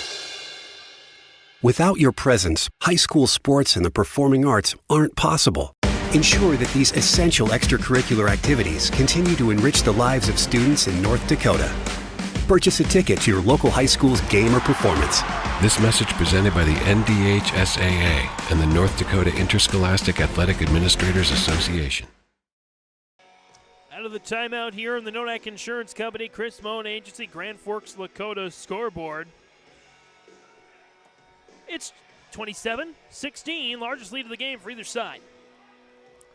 Without your presence, high school sports and the performing arts aren't possible. Ensure that these essential extracurricular activities continue to enrich the lives of students in North Dakota. Purchase a ticket to your local high school's game or performance. This message presented by the NDHSAA and the North Dakota Interscholastic Athletic Administrators Association. Out of of the timeout here on the Nodak Insurance Company, Chris Moan Agency, Grand Forks, Lakota scoreboard. It's 27-16, largest lead of the game for either side.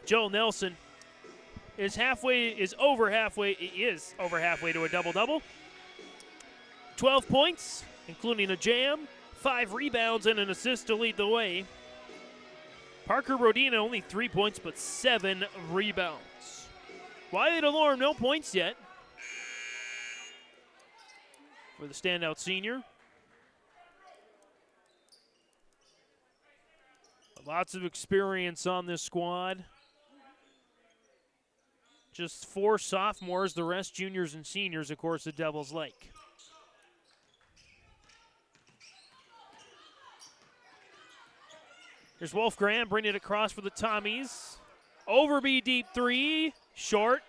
Joel Nelson is over halfway to a double-double. 12 points, including a jam, 5 rebounds, and an assist to lead the way. Parker Brodina only 3 points, but 7 rebounds. Wiley DeLorme, no points yet for the standout senior. But lots of experience on this squad. Just 4 sophomores, the rest juniors and seniors, of course, at Devil's Lake. Here's Wolf Graham bringing it across for the Tommies. Overby deep 3, short,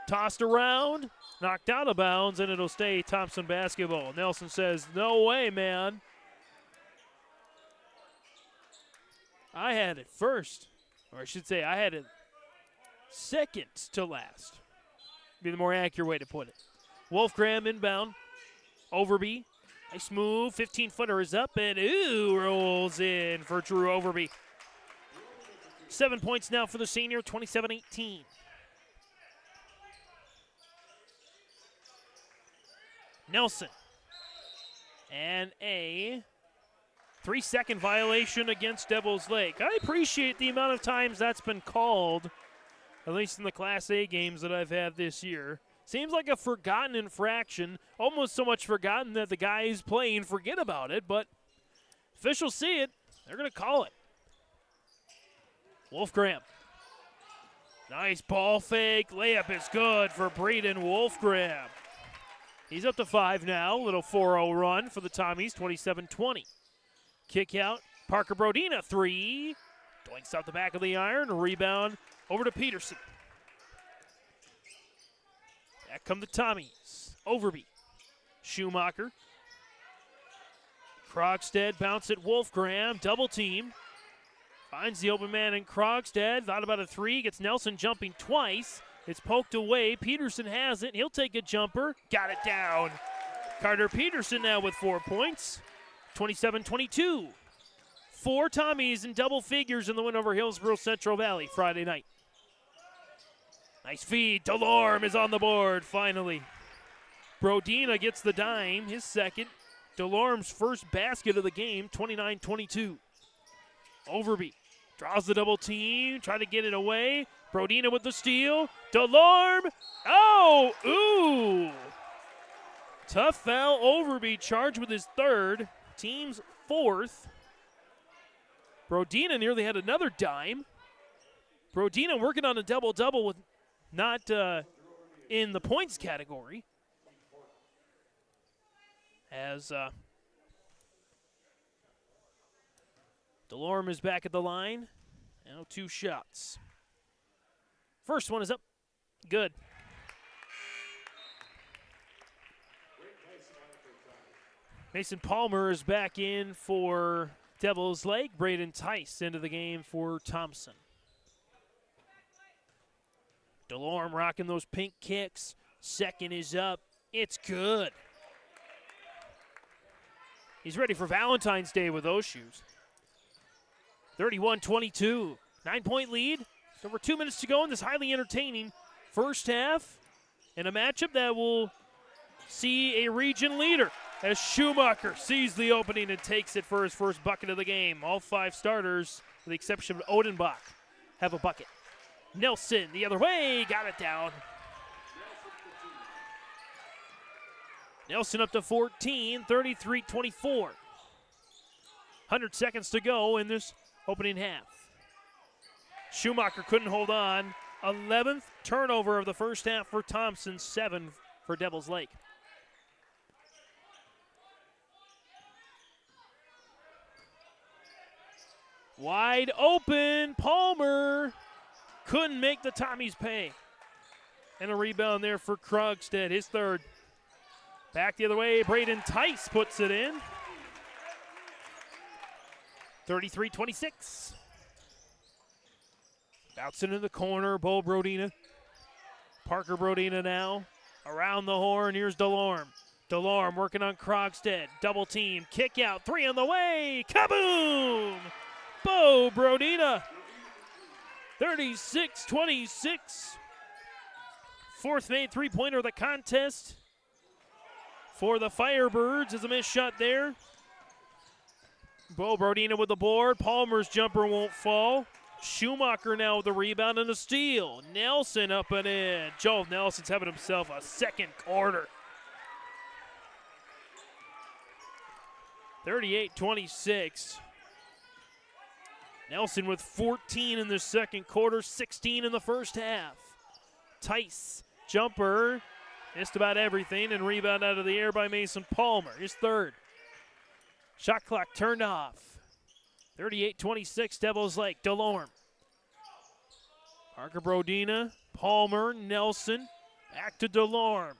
tossed around, knocked out of bounds, and it'll stay Thompson basketball. Nelson says, no way, man. I had it first, or I should say I had it second to last. Be the more accurate way to put it. Wolf Graham inbound, Overby. Nice move, 15-footer is up, and rolls in for Drew Overby. 7 points now for the senior, 27-18. Nelson. And a 3-second violation against Devil's Lake. I appreciate the amount of times that's been called, at least in the Class A games that I've had this year. Seems like a forgotten infraction, almost so much forgotten that the guys playing forget about it, but officials see it, they're going to call it. Wolfgram. Nice ball fake. Layup is good for Braden Wolfgram. He's up to 5 now. Little 4-0 run for the Tommies, 27-20. Kick out. Parker Brodina, 3. Doinks out the back of the iron. Rebound over to Peterson. Back come the Tommies. Overby. Schumacher. Krogstad bounce at Wolfgram. Double team. Finds the open man in Krogstad. Thought about a 3. Gets Nelson jumping twice. It's poked away. Peterson has it. He'll take a jumper. Got it down. Carter Peterson now with 4 points. 27-22. 4 Tommies in double figures in the win over Hillsborough Central Valley Friday night. Nice feed. DeLorme is on the board finally. Brodina gets the dime, his second. DeLorme's first basket of the game, 29-22. Overby draws the double team, try to get it away. Brodina with the steal. DeLorme. Oh, ooh. Tough foul. Overby charged with his 3rd. Team's 4th. Brodina nearly had another dime. Brodina working on a double-double with not in the points category. As DeLorme is back at the line. Now 2 shots. First one is up. Good. Mason Palmer is back in for Devil's Lake. Braden Tice into the game for Thompson. DeLorme rocking those pink kicks. Second is up. It's good. He's ready for Valentine's Day with those shoes. 31-22. 9-point lead. Over 2 minutes to go in this highly entertaining first half. And a matchup that will see a region leader as Schumacher sees the opening and takes it for his first bucket of the game. All 5 starters, with the exception of Odenbach, have a bucket. Nelson the other way, got it down. Nelson up to 14, 33-24. 100 seconds to go in this opening half. Schumacher couldn't hold on. 11th turnover of the first half for Thompson, 7 for Devil's Lake. Wide open, Palmer couldn't make the Tommies pay. And a rebound there for Krogstad, his 3rd. Back the other way, Braden Tice puts it in. 33-26. Bouncing in the corner, Bo Brodina. Parker Brodina now around the horn. Here's DeLorme. DeLorme working on Krogstad. Double team. Kick out. 3 on the way. Kaboom! Bo Brodina. 36-26. Fourth made three-pointer of the contest for the Firebirds. Is a missed shot there. Bo Brodina with the board. Palmer's jumper won't fall. Schumacher now with the rebound and the steal. Nelson up and in. Joel Nelson's having himself a second quarter. 38-26. Nelson with 14 in the second quarter, 16 in the first half. Tice, jumper, missed about everything, and rebound out of the air by Mason Palmer, his third. Shot clock turned off. 38-26, Devils Lake. DeLorme. Parker Brodina, Palmer, Nelson, back to DeLorme.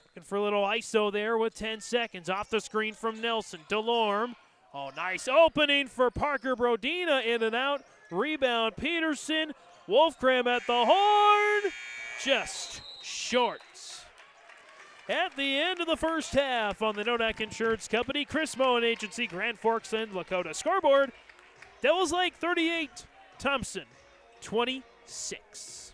Looking for a little ISO there with 10 seconds. Off the screen from Nelson. DeLorme. Oh, nice opening for Parker Brodina. In and out. Rebound Peterson. Wolfcram at the horn. Just short. At the end of the first half on the Nodak Insurance Company, Chris Moen Agency, Grand Forks and Lakota. Scoreboard, Devils Lake 38, Thompson 26.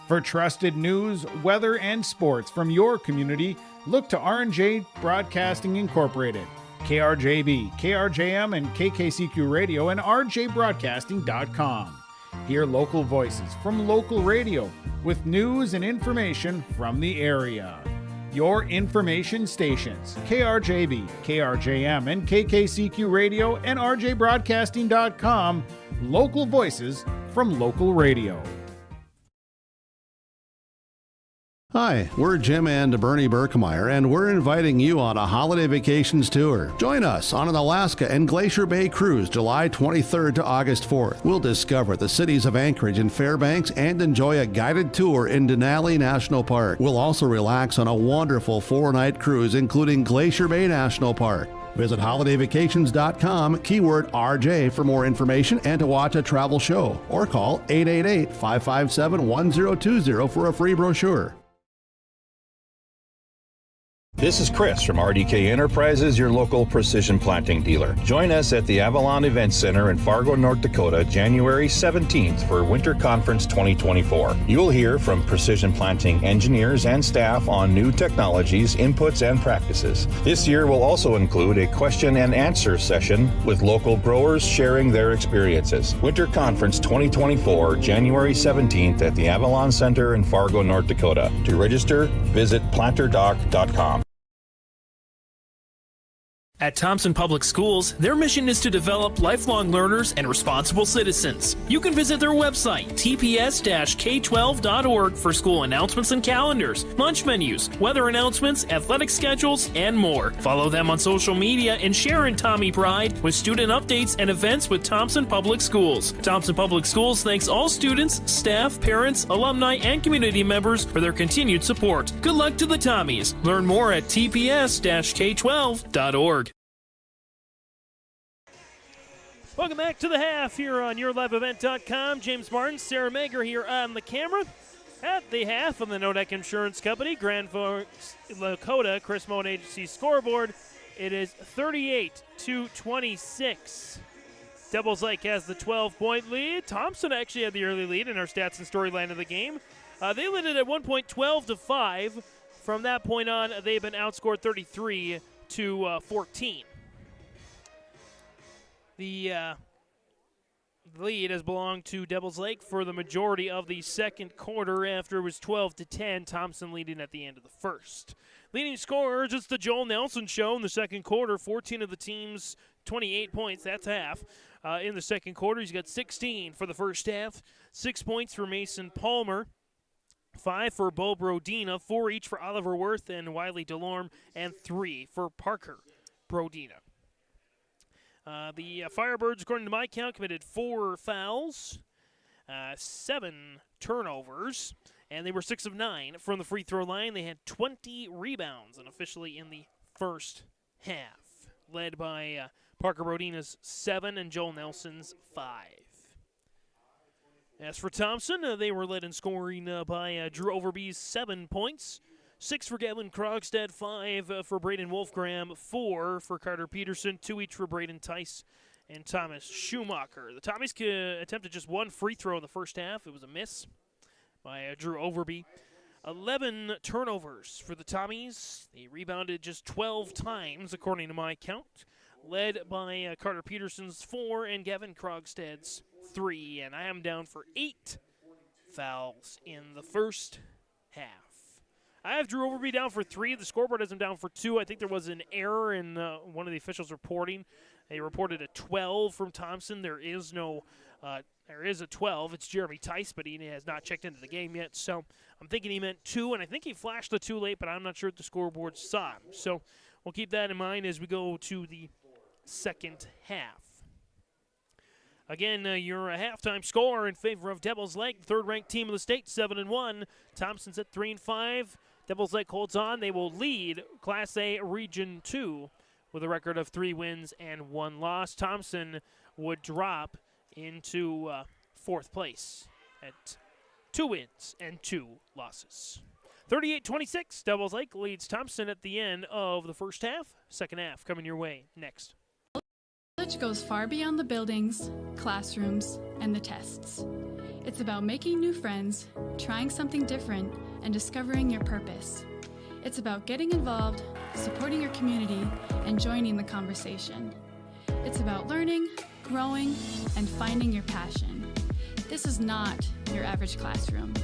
For trusted news, weather, and sports from your community, look to R&J Broadcasting Incorporated, KRJB, KRJM, and KKCQ Radio, and rjbroadcasting.com. Hear local voices from local radio with news and information from the area. Your information stations, KRJB, KRJM, and KKCQ Radio, and rjbroadcasting.com. Local voices from local radio. Hi, we're Jim and Bernie Berkemeyer, and we're inviting you on a holiday vacations tour. Join us on an Alaska and Glacier Bay cruise July 23rd to August 4th. We'll discover the cities of Anchorage and Fairbanks and enjoy a guided tour in Denali National Park. We'll also relax on a wonderful 4-night cruise, including Glacier Bay National Park. Visit holidayvacations.com, keyword RJ for more information and to watch a travel show, or call 888-557-1020 for a free brochure. This is Chris from RDK Enterprises, your local precision planting dealer. Join us at the Avalon Event Center in Fargo, North Dakota, January 17th for Winter Conference 2024. You'll hear from precision planting engineers and staff on new technologies, inputs, and practices. This year will also include a question and answer session with local growers sharing their experiences. Winter Conference 2024, January 17th at the Avalon Center in Fargo, North Dakota. To register, visit planterdoc.com. At Thompson Public Schools, their mission is to develop lifelong learners and responsible citizens. You can visit their website, tps-k12.org, for school announcements and calendars, lunch menus, weather announcements, athletic schedules, and more. Follow them on social media and share in Tommy Pride with student updates and events with Thompson Public Schools. Thompson Public Schools thanks all students, staff, parents, alumni, and community members for their continued support. Good luck to the Tommies. Learn more at tps-k12.org. Welcome back to the half here on YourLiveEvent.com. James Martin, Sarah Mager here on the camera. At the half on the Nodak Insurance Company, Grand Forks, Lakota, Chris Moen Agency scoreboard, it is 38-26. Devils Lake has the 12-point lead. Thompson actually had the early lead in our stats and storyline of the game. They led it at one point 12-5. From that point on, they've been outscored 33-14. The lead has belonged to Devils Lake for the majority of the second quarter. After it was 12-10, Thompson leading at the end of the first. Leading scorers, it's the Joel Nelson show in the second quarter. 14 of the team's 28 points, that's half. In the second quarter, he's got 16 for the first half. 6 points for Mason Palmer. 5 for Bo Brodina. 4 each for Oliver Worth and Wiley DeLorme. And 3 for Parker Brodina. The Firebirds, according to my count, committed 4 fouls, 7 turnovers, and they were 6 of 9 from the free throw line. They had 20 rebounds, and officially in the first half, led by Parker Brodina's 7 and Joel Nelson's 5. As for Thompson, they were led in scoring by Drew Overby's 7 points. 6 for Gavin Krogstad, 5 for Braden Wolfgram, 4 for Carter Peterson, 2 each for Braden Tice and Thomas Schumacher. The Tommies attempted just 1 free throw in the first half. It was a miss by Drew Overby. 11 turnovers for the Tommies. They rebounded just 12 times, according to my count, led by Carter Peterson's 4 and Gavin Krogstad's 3. And I am down for 8 fouls in the first half. I have Drew Overby down for 3. The scoreboard has him down for 2. I think there was an error in one of the officials reporting. They reported a 12 from Thompson. There is a 12. It's Jeremy Tice, but he has not checked into the game yet. So I'm thinking he meant 2, and I think he flashed the 2 late, but I'm not sure if the scoreboard saw him. So we'll keep that in mind as we go to the second half. Again, your halftime score in favor of Devils Lake, third-ranked team in the state, 7-1. Thompson's at 3-5. Devils Lake holds on. They will lead Class A Region 2 with a record of 3 wins and 1 loss. Thompson would drop into 4th place at 2 wins and 2 losses. 38-26, Devils Lake leads Thompson at the end of the first half. Second half coming your way next. College goes far beyond the buildings, classrooms, and the tests. It's about making new friends, trying something different, and discovering your purpose. It's about getting involved, supporting your community, and joining the conversation. It's about learning, growing, and finding your passion. This is not your average classroom.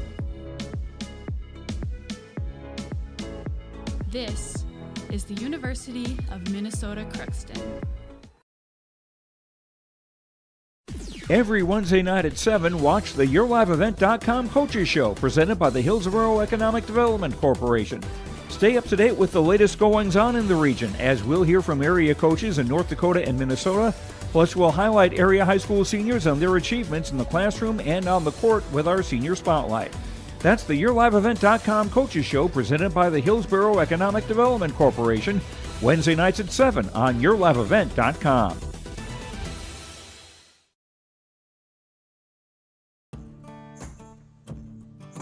This is the University of Minnesota Crookston. Every Wednesday night at 7, watch the YourLiveEvent.com Coaches Show presented by the Hillsborough Economic Development Corporation. Stay up to date with the latest goings-on in the region, as we'll hear from area coaches in North Dakota and Minnesota. Plus, we'll highlight area high school seniors and their achievements in the classroom and on the court with our Senior Spotlight. That's the YourLiveEvent.com Coaches Show presented by the Hillsborough Economic Development Corporation, Wednesday nights at 7 on YourLiveEvent.com.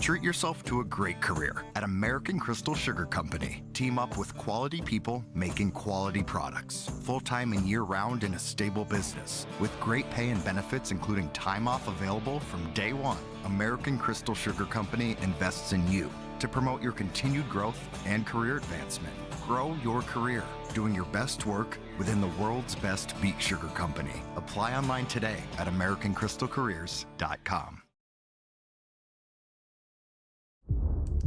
Treat yourself to a great career at American Crystal Sugar Company. Team up with quality people making quality products. Full-time and year-round in a stable business. With great pay and benefits including time off available from day one. American Crystal Sugar Company invests in you to promote your continued growth and career advancement. Grow your career doing your best work within the world's best beet sugar company. Apply online today at AmericanCrystalCareers.com.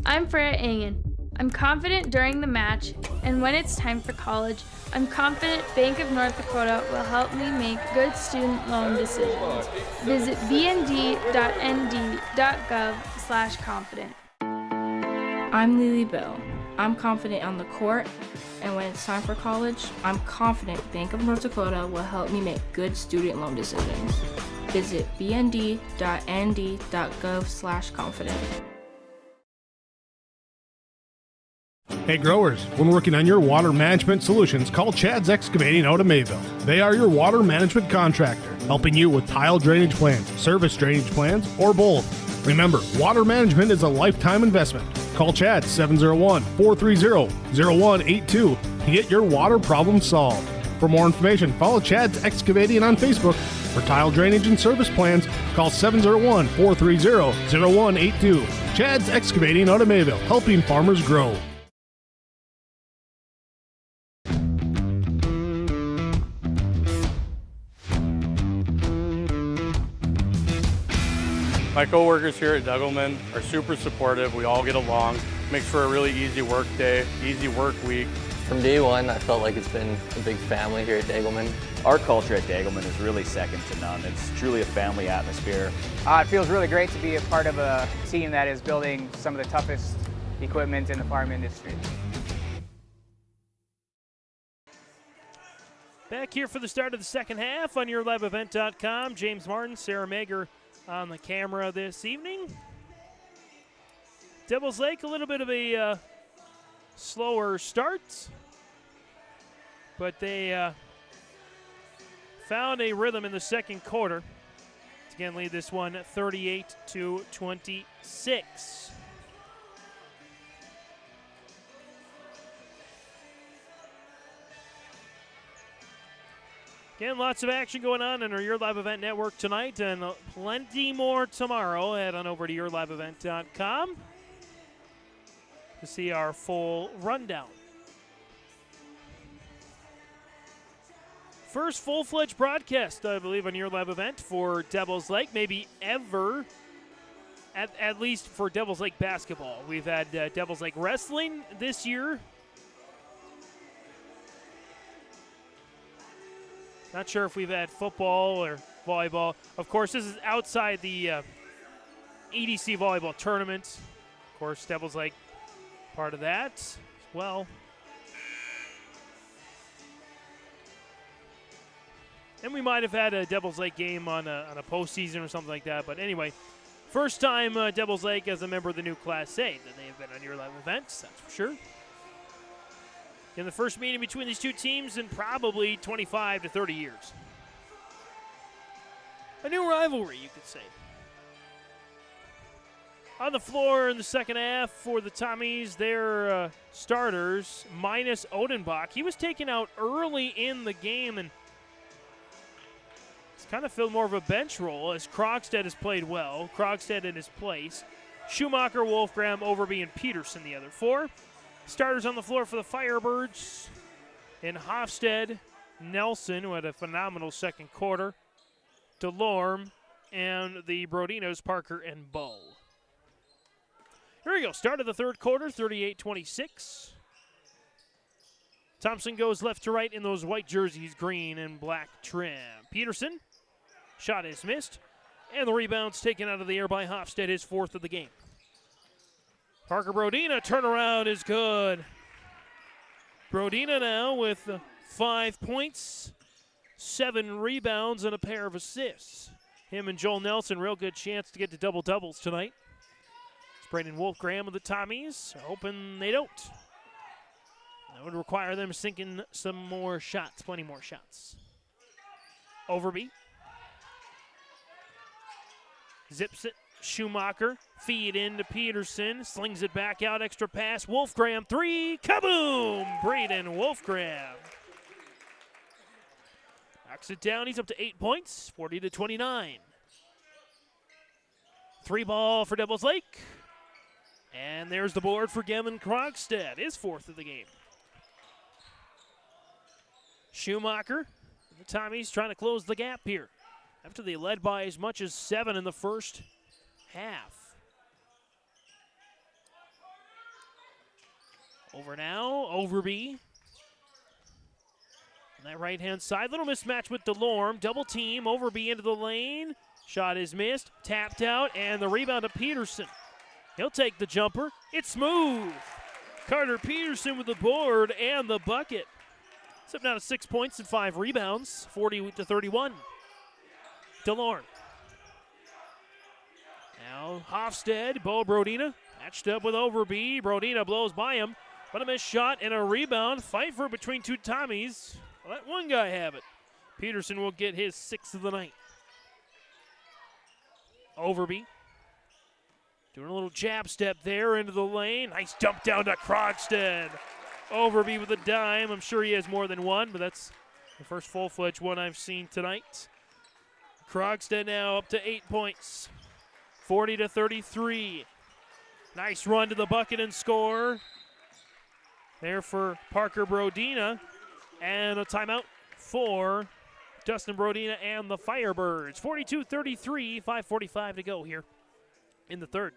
I'm Freya Engen. I'm confident during the match, and when it's time for college, I'm confident Bank of North Dakota will help me make good student loan decisions. Visit bnd.nd.gov/confident. I'm Lily Bell. I'm confident on the court, and when it's time for college, I'm confident Bank of North Dakota will help me make good student loan decisions. Visit bnd.nd.gov/confident. Hey growers, when working on your water management solutions, call Chad's Excavating out of Mayville. They are your water management contractor, helping you with tile drainage plans, service drainage plans, or both. Remember, water management is a lifetime investment. Call Chad 701-430-0182 to get your water problem solved. For more information, follow Chad's Excavating on Facebook. For tile drainage and service plans, call 701-430-0182. Chad's Excavating out of Mayville, helping farmers grow. My coworkers here at Duggleman are super supportive. We all get along. Makes for a really easy work day, easy work week. From day one, I felt like it's been a big family here at Dagelman. Our culture at Dagelman is really second to none. It's truly a family atmosphere. It feels really great to be a part of a team that is building some of the toughest equipment in the farm industry. Back here for the start of the second half on YourLiveEvent.com. James Martin, Sarah Mager on the camera this evening. Devils Lake, a little bit of a slower start, but they found a rhythm in the second quarter again lead this one 38-26. Again, lots of action going on in our Your Live Event Network tonight, and plenty more tomorrow. Head on over to yourliveevent.com to see our full rundown. First full-fledged broadcast, I believe, on Your Live Event for Devils Lake, maybe ever, at least for Devils Lake basketball. We've had Devils Lake wrestling this year. Not sure if we've had football or volleyball. Of course, this is outside the EDC volleyball tournament. Of course, Devils Lake part of that as well. And we might have had a Devils Lake game on a postseason or something like that. But anyway, first time Devils Lake as a member of the new Class A that they have been on Your Live Events, that's for sure. In the first meeting between these two teams in probably 25 to 30 years. A new rivalry, you could say. On the floor in the second half for the Tommies, their starters, minus Odenbach. He was taken out early in the game and it's kind of filled more of a bench role as Krogstad has played well. Krogstad in his place. Schumacher, Wolfgram, Overby, and Peterson, the other four. Starters on the floor for the Firebirds in Hofstad, Nelson, who had a phenomenal second quarter, DeLorme, and the Brodinos, Parker and Bow. Here we go. Start of the third quarter, 38-26. Thompson goes left to right in those white jerseys, green and black trim. Peterson, shot is missed, and the rebound's taken out of the air by Hofstad, his fourth of the game. Parker Brodina, turnaround is good. Brodina now with 5 points, 7 rebounds, and a pair of assists. Him and Joel Nelson, real good chance to get to double-doubles tonight. It's Brandon Wolfgram of the Tommies, hoping they don't. That would require them sinking some more shots, plenty more shots. Overby. Zips it. Schumacher, feed into Peterson, slings it back out, extra pass, Wolfgram, three, kaboom! Braden Wolfgram. Knocks it down, he's up to 8 points, 40-29. 3 ball for Devils Lake. And there's the board for Gavin Krogstad, his fourth of the game. Schumacher, the Tommies trying to close the gap here. After they led by as much as 7 in the first half. Over now, Overby. On that right-hand side, little mismatch with DeLorme. Double team, Overby into the lane. Shot is missed, tapped out, and the rebound to Peterson. He'll take the jumper. It's smooth. Carter Peterson with the board and the bucket. It's up now to 6 points and 5 rebounds, 40-31. DeLorme. Now Hofstad, Bo Brodina, matched up with Overby. Brodina blows by him, but a missed shot and a rebound. Fight for it between two Tommies. Let one guy have it. Peterson will get his 6th of the night. Overby. Doing a little jab step there into the lane. Nice dump down to Krogstad. Overby with a dime. I'm sure he has more than one, but that's the first full-fledged one I've seen tonight. Krogstad now up to 8 points. 40-33. Nice run to the bucket and score. There for Parker Brodina. And a timeout for Dustin Brodina and the Firebirds. 42-33, 5:45 to go here in the third.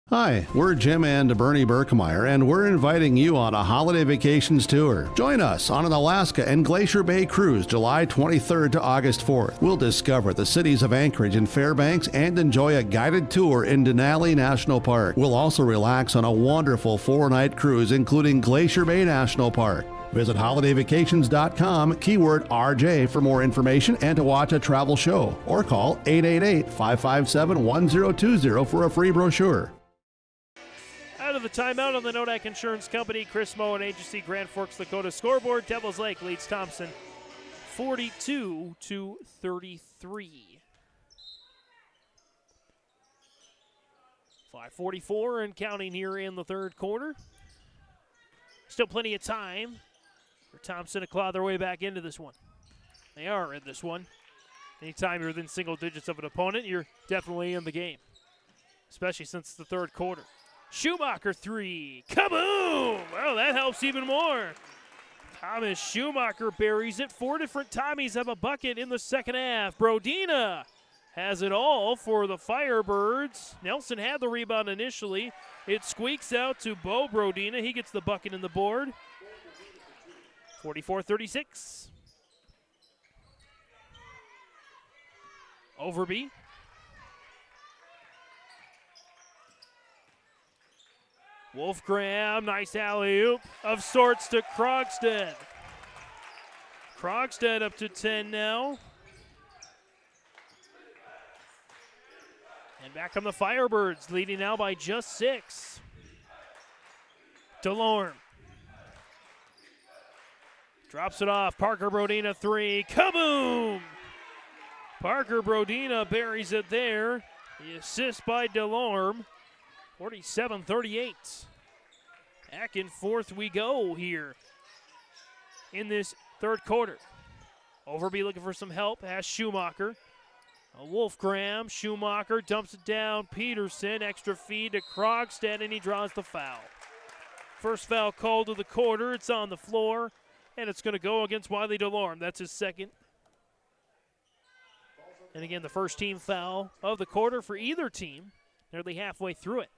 Hi, we're Jim and Bernie Berkemeyer, and we're inviting you on a holiday vacations tour. Join us on an Alaska and Glacier Bay cruise July 23rd to August 4th. We'll discover the cities of Anchorage and Fairbanks and enjoy a guided tour in Denali National Park. We'll also relax on a wonderful 4-night cruise, including Glacier Bay National Park. Visit holidayvacations.com, keyword RJ for more information and to watch a travel show, or call 888-557-1020 for a free brochure. Out of the timeout on the Nodak Insurance Company, Chris Moe and Agency, Grand Forks, Dakota scoreboard. Devils Lake leads Thompson 42-33. 5:44 and counting here in the third quarter. Still plenty of time for Thompson to claw their way back into this one. They are in this one. Anytime you're within single digits of an opponent, you're definitely in the game, especially since it's the third quarter. Schumacher three. Kaboom! Well, that helps even more. Thomas Schumacher buries it. 4 different Tommies have a bucket in the second half. Brodina has it all for the Firebirds. Nelson had the rebound initially. It squeaks out to Bo Brodina. He gets the bucket in the board. 44-36. Overby. Wolfgram, nice alley-oop of sorts to Krogstad. Krogstad up to 10 now. And back on the Firebirds, leading now by just 6. DeLorme. Drops it off. Parker Brodina three. Kaboom! Parker Brodina buries it there. The assist by DeLorme. 47-38. Back and forth we go here in this third quarter. Overby looking for some help. Has Schumacher. Wolfgram. Schumacher dumps it down. Peterson. Extra feed to Krogstad, and he draws the foul. First foul called of the quarter. It's on the floor, and it's going to go against Wiley DeLorme. That's his second. And again, the first team foul of the quarter for either team. Nearly halfway through it.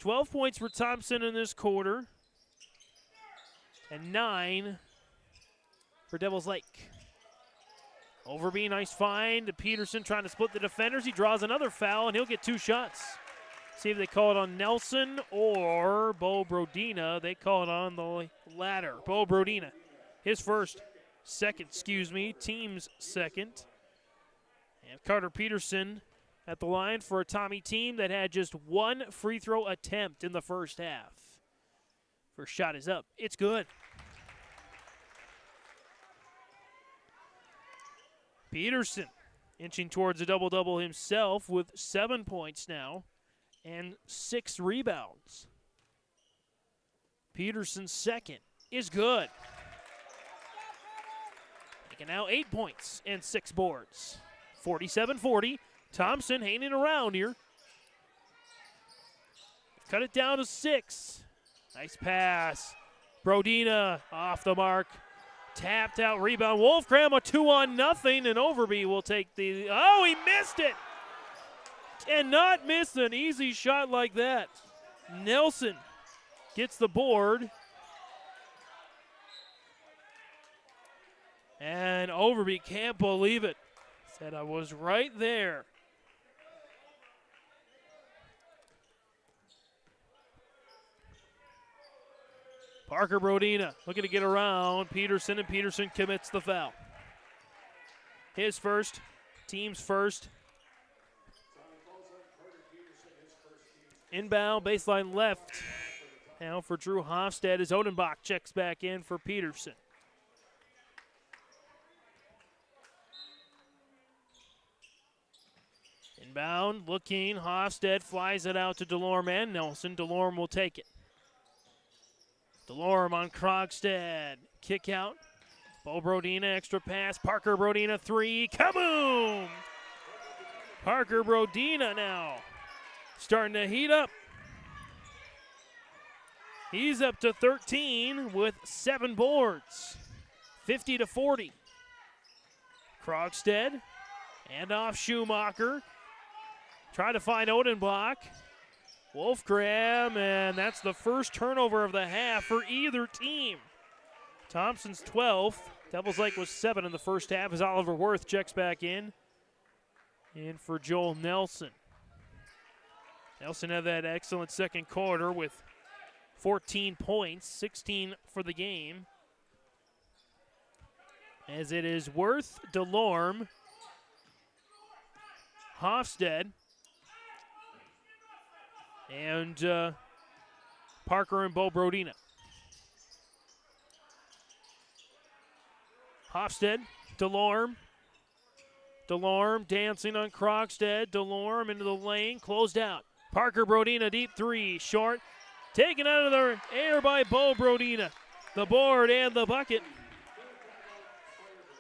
12 points for Thompson in this quarter. And 9 for Devils Lake. Overby, nice find. Peterson trying to split the defenders. He draws another foul, and he'll get 2 shots. See if they call it on Nelson or Bo Brodina. They call it on the latter. Bo Brodina, his second, team's second. And Carter Peterson at the line for a Tommy team that had just 1 free throw attempt in the first half. First shot is up. It's good. Peterson inching towards a double-double himself with 7 points now and 6 rebounds. Peterson's second is good. Making now 8 points and 6 boards. 47-40. Thompson hanging around here. Cut it down to 6. Nice pass. Brodina off the mark. Tapped out rebound. Wolfgram a 2-on-0, and Overby will take the. Oh, he missed it! And not miss an easy shot like that. Nelson gets the board. And Overby can't believe it. Said I was right there. Parker Brodina looking to get around Peterson, and Peterson commits the foul. His first, team's first. Inbound, baseline left. Now for Drew Hofstad as Odenbach checks back in for Peterson. Inbound, looking, Hofstad flies it out to DeLorme and Nelson. DeLorme will take it. DeLorme on Krogstad. Kick out. Bo Brodina, extra pass. Parker Brodina, three. Kaboom! Parker Brodina now starting to heat up. He's up to 13 with 7 boards. 50-40. Krogstad and off Schumacher. Try to find Odenbach. Wolfgram, and that's the first turnover of the half for either team. Thompson's 12th. Devils Lake was 7 in the first half as Oliver Worth checks back in. And for Joel Nelson. Nelson had that excellent second quarter with 14 points, 16 for the game. As it is Worth, DeLorme, Hofstad, and Parker and Bo Brodina. Hofstad, DeLorme, DeLorme dancing on Krogstad. DeLorme into the lane, closed out. Parker Brodina, deep three, short. Taken out of the air by Bo Brodina. The board and the bucket.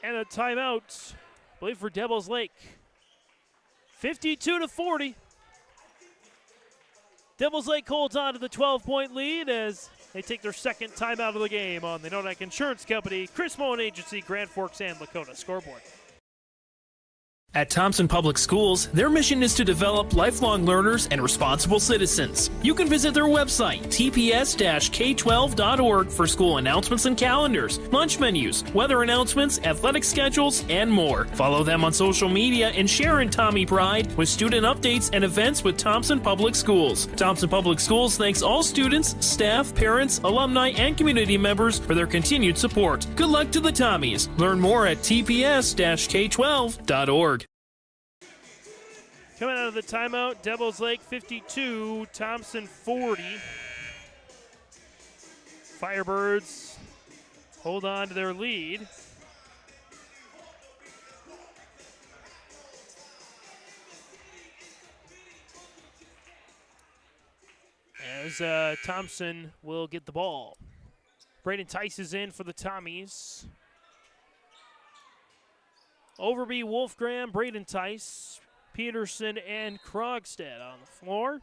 And a timeout, I believe, for Devils Lake. 52-40. Devils Lake holds on to the 12-point lead as they take their second timeout of the game on the Nodak Insurance Company, Chris Moen Agency, Grand Forks, and Lakota scoreboard. At Thompson Public Schools, their mission is to develop lifelong learners and responsible citizens. You can visit their website, tps-k12.org, for school announcements and calendars, lunch menus, weather announcements, athletic schedules, and more. Follow them on social media and share in Tommy Pride with student updates and events with Thompson Public Schools. Thompson Public Schools thanks all students, staff, parents, alumni, and community members for their continued support. Good luck to the Tommies. Learn more at tps-k12.org. Coming out of the timeout, Devils Lake 52, Thompson 40. Firebirds hold on to their lead. As Thompson will get the ball. Braden Tice is in for the Tommies. Overby, Wolfgram, Braden Tice, Peterson, and Krogstad on the floor.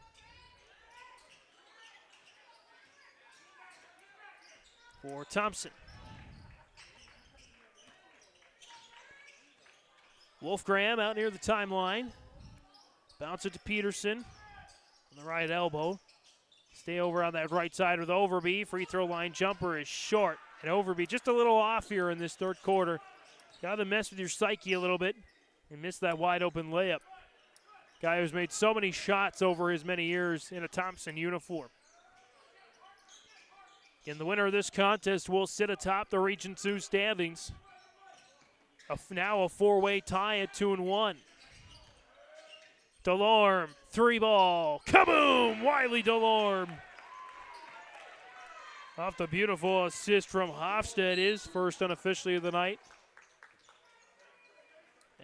For Thompson. Wolfgram out near the timeline. Bounce it to Peterson on the right elbow. Stay over on that right side with Overby. Free throw line jumper is short. And Overby just a little off here in this third quarter. Got to mess with your psyche a little bit and miss that wide open layup. Guy who's made so many shots over his many years in a Thompson uniform. Again, the winner of this contest will sit atop the Region 2 standings. Now a four-way tie at 2-1. DeLorme, three ball, kaboom! Wiley DeLorme. Off the beautiful assist from Hofstad, his first unofficially of the night.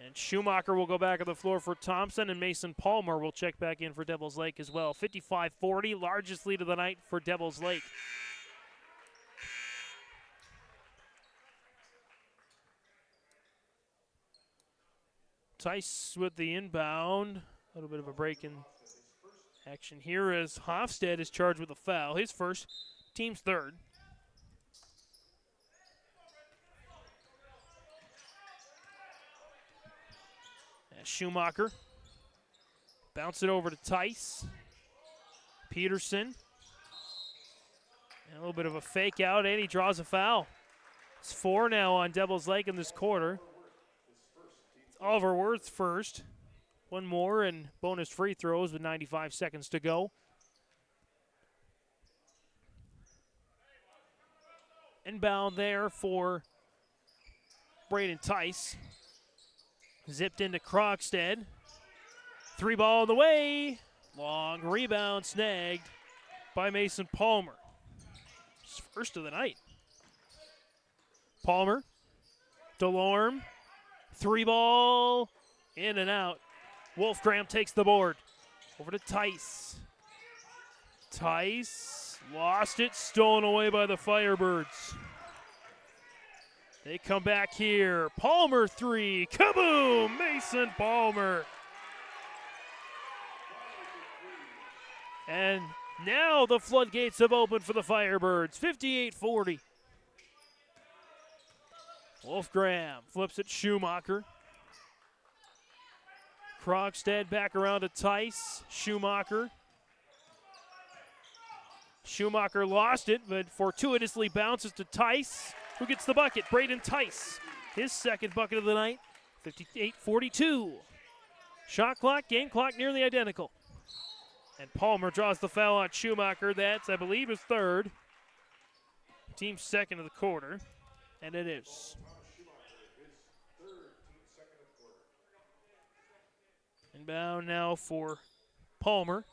And Schumacher will go back on the floor for Thompson, and Mason Palmer will check back in for Devils Lake as well. 55-40, largest lead of the night for Devils Lake. Tice with the inbound. A little bit of a break in action here as Hofstad is charged with a foul. His first, team's third. Schumacher. Bounce it over to Tice. Peterson. And a little bit of a fake out, and he draws a foul. It's 4 now on Devils Lake in this quarter. It's Oliver Worth first. One more and bonus free throws with 95 seconds to go. Inbound there for Braden Tice. Zipped into Krogstad. Three ball in the way. Long rebound snagged by Mason Palmer. His first of the night. Palmer. DeLorme. Three ball. In and out. Wolfgram takes the board. Over to Tice. Tice lost it. Stolen away by the Firebirds. They come back here. Palmer three. Kaboom! Mason Palmer. And now the floodgates have opened for the Firebirds. 58-40. Wolfgram flips it. Schumacher. Krogstad back around to Tice. Schumacher. Schumacher lost it, but fortuitously bounces to Tice, who gets the bucket. Braden Tice, his second bucket of the night. 58-42. Shot clock, game clock nearly identical. And Palmer draws the foul on Schumacher. That's, I believe, his third. Team's second of the quarter. And it is. Inbound now for Palmer.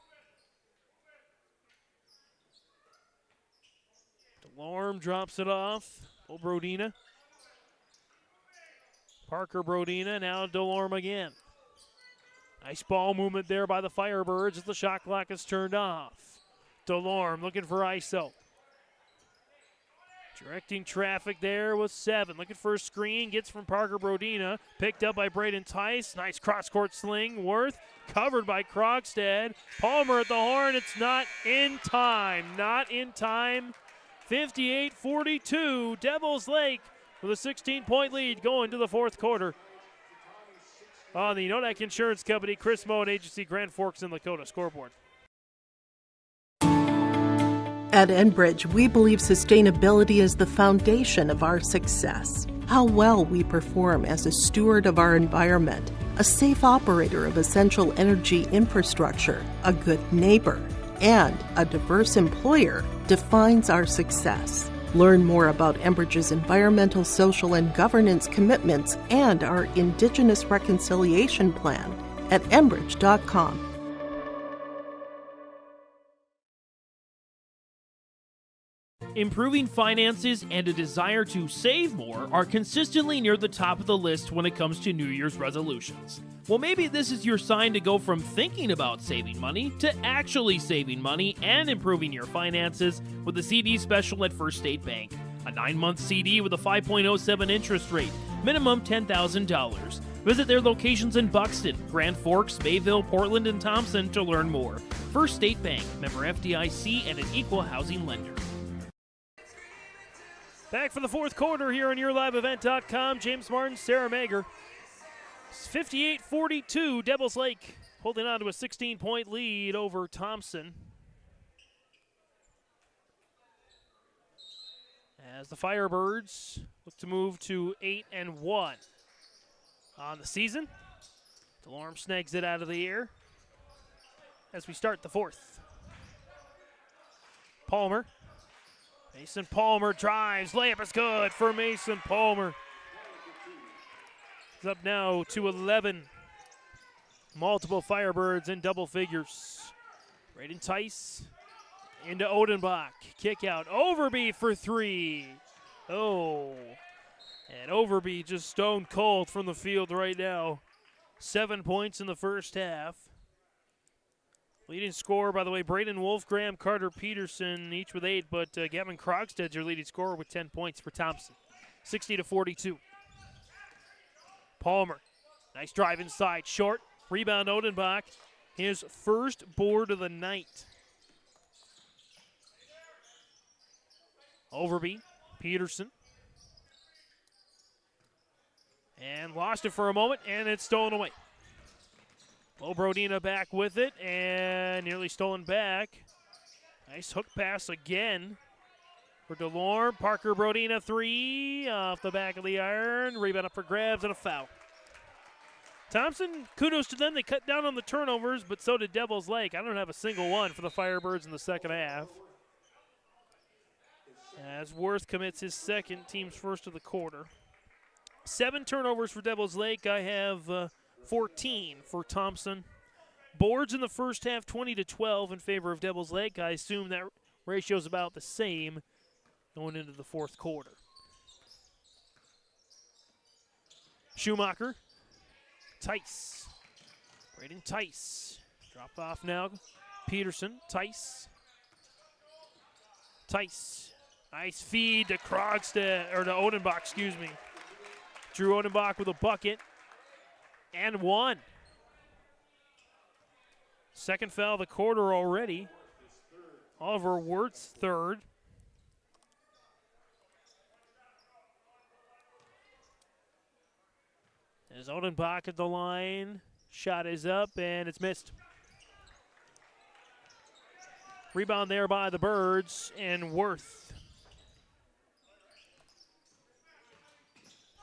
DeLorme drops it off. Brodina. Parker Brodina, now Delorme again. Nice ball movement there by the Firebirds as the shot clock is turned off. Delorme looking for ISO. Directing traffic there with 7. Looking for a screen. Gets from Parker Brodina. Picked up by Braden Tice. Nice cross-court sling. Worth covered by Krogstad. Palmer at the horn. It's not in time. Not in time. 58-42. Devils Lake with a 16-point lead going to the fourth quarter. On the Nodak Insurance Company, Chris Moe and Agency Grand Forks and Dakota scoreboard. At Enbridge, we believe sustainability is the foundation of our success. How well we perform as a steward of our environment, a safe operator of essential energy infrastructure, a good neighbor, and a diverse employer defines our success. Learn more about Enbridge's environmental, social, and governance commitments and our Indigenous Reconciliation Plan at enbridge.com. Improving finances and a desire to save more are consistently near the top of the list when it comes to New Year's resolutions. Well, maybe this is your sign to go from thinking about saving money to actually saving money and improving your finances with a CD special at First State Bank. A 9-month CD with a 5.07 interest rate, minimum $10,000. Visit their locations in Buxton, Grand Forks, Mayville, Portland, and Thompson to learn more. First State Bank, member FDIC, and an equal housing lender. Back for the fourth quarter here on YourLiveEvent.com. James Martin, Sarah Mager. It's 58-42. Devils Lake holding on to a 16-point lead over Thompson. As the Firebirds look to move to 8-1 on the season. Delorme snags it out of the air as we start the fourth. Palmer. Mason Palmer drives. Layup is good for Mason Palmer. He's up now to 11. Multiple Firebirds in double figures. Braden Tice into Odenbach. Kick out. Overby for 3. Oh. And Overby just stone cold from the field right now. 7 points in the first half. Leading scorer, by the way, Braden Wolfgram, Carter Peterson, each with 8, but Gavin Krogstad's your leading scorer with 10 points for Thompson. 60-42. Palmer, nice drive inside, short. Rebound Odenbach, his first board of the night. Overby, Peterson. And lost it for a moment, and it's stolen away. Brodina back with it, and nearly stolen back. Nice hook pass again for Delorme. Parker Brodina 3 off the back of the iron. Rebound up for grabs and a foul. Thompson, kudos to them. They cut down on the turnovers, but so did Devils Lake. I don't have a single one for the Firebirds in the second half. As Worth commits his second, team's first of the quarter. 7 turnovers for Devils Lake. I have 14 for Thompson. Boards in the first half, 20-12 in favor of Devils Lake. I assume that ratio is about the same going into the fourth quarter. Schumacher. Tice. Braden Tice. Drop off now. Peterson. Tice. Tice. Nice feed to Krogstad, or to Odenbach, excuse me. Drew Odenbach with a bucket. And 1. Second foul of the quarter already. Oliver Wirtz, third. As Odenbach at the line. Shot is up, and it's missed. Rebound there by the Birds, and Worth.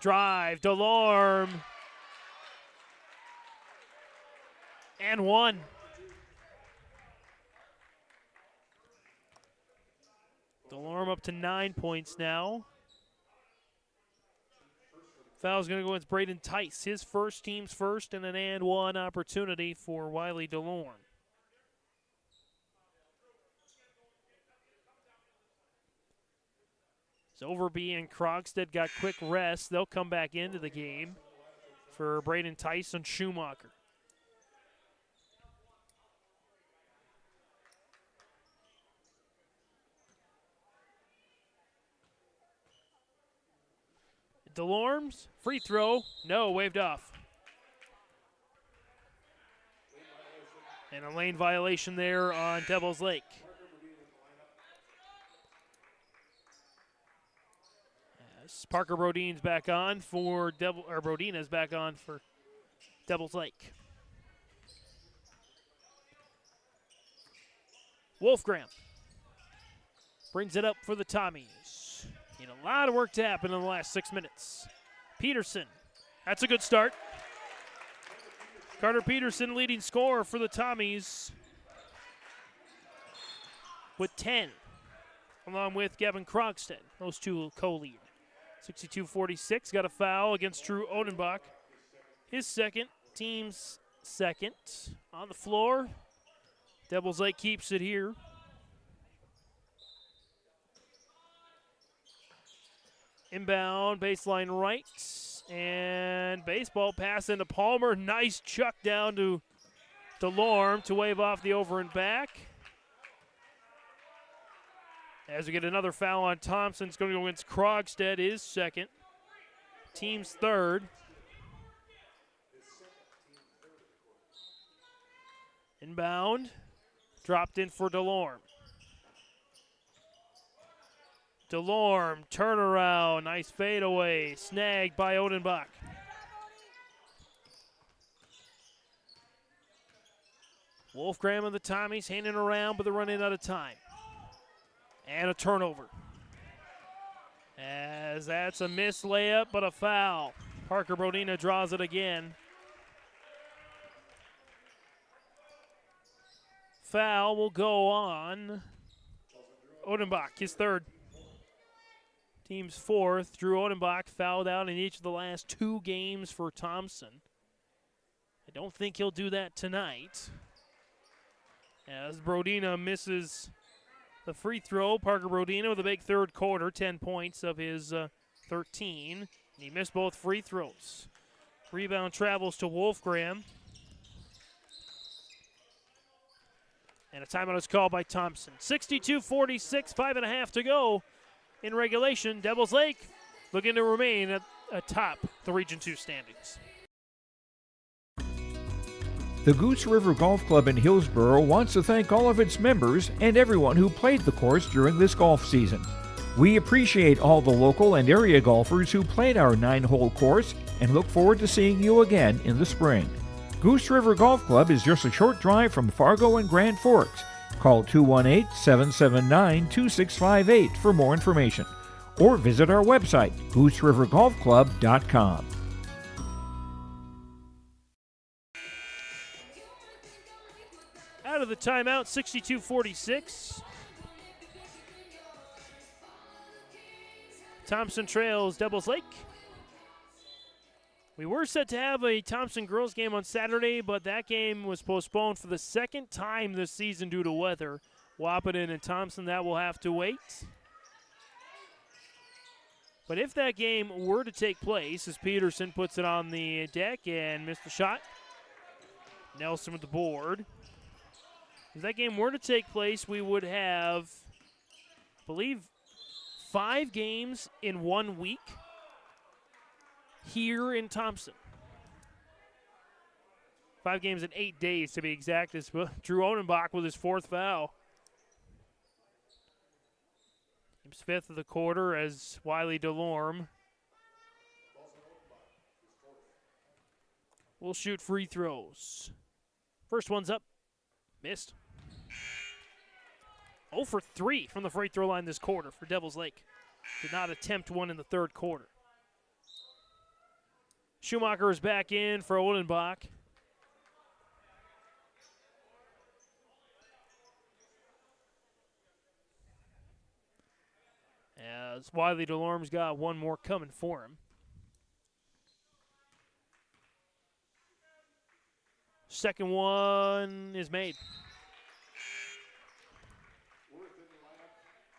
Drive, Delorme. And 1. Delorme up to 9 points now. Foul's going to go against Braden Tice. His first, team's first, and an and 1 opportunity for Wiley Delorme. Overby and Krogstad got quick rest. They'll come back into the game. for Braden Tyson Schumacher. Delorme's free throw, no, waved off. And a lane violation there on Devil's Lake. As Parker Brodeen's back on for Brodina's back on for Devil's Lake. Wolfgram brings it up for the Tommies. Need a lot of work to happen in the last 6 minutes. Peterson, that's a good start. Carter Peterson leading scorer for the Tommies with 10, along with Gavin Krogstad. Those two will co-lead. 62-46, got a foul against Drew Odenbach. His second, team's second. On the floor, Devils Lake keeps it here. Inbound, baseline right, and baseball pass into Palmer. Nice chuck down to Delorme to wave off the over and back. As we get another foul on Thompson, it's going to go against Krogstad, his second. Team's third. Inbound, dropped in for Delorme. Delorme, turnaround, nice fadeaway, snagged by Odenbach. Wolfgram and the Tommies hanging around, but they're running out of time. And a turnover. As that's a missed layup, but a foul. Parker Brodina draws it again. Foul will go on Odenbach, his third. Team's fourth. Drew Odenbach fouled out in each of the last 2 games for Thompson. I don't think he'll do that tonight. As Brodina misses the free throw, Parker Brodina with a big third quarter, 10 points of his 13. And he missed both free throws. Rebound travels to Wolfgram. And a timeout is called by Thompson. 62-46, 5.5 to go in regulation. Devils Lake looking to remain atop the Region 2 standings. The Goose River Golf Club in Hillsboro wants to thank all of its members and everyone who played the course during this golf season. We appreciate all the local and area golfers who played our 9-hole course and look forward to seeing you again in the spring. Goose River Golf Club is just a short drive from Fargo and Grand Forks. Call 218-779-2658 for more information, or visit our website, gooserivergolfclub.com. Out of the timeout, 62-46. Thompson trails Devils Lake. We were set to have a Thompson girls game on Saturday, but that game was postponed for the second time this season due to weather. Wahpeton and Thompson, that will have to wait. But if that game were to take place, as Peterson puts it on the deck and missed the shot, Nelson with the board. If that game were to take place, we would have, I believe, 5 games in 1 week here in Thompson. 5 games in 8 days, to be exact, as Drew Odenbach with his 4th foul. Team's 5th of the quarter as Wiley Delorme will shoot free throws. First one's up. Missed. 0 for 3 from the free throw line this quarter for Devils Lake. Did not attempt one in the third quarter. Schumacher is back in for Odenbach. As Wiley Delorme's got one more coming for him. Second one is made.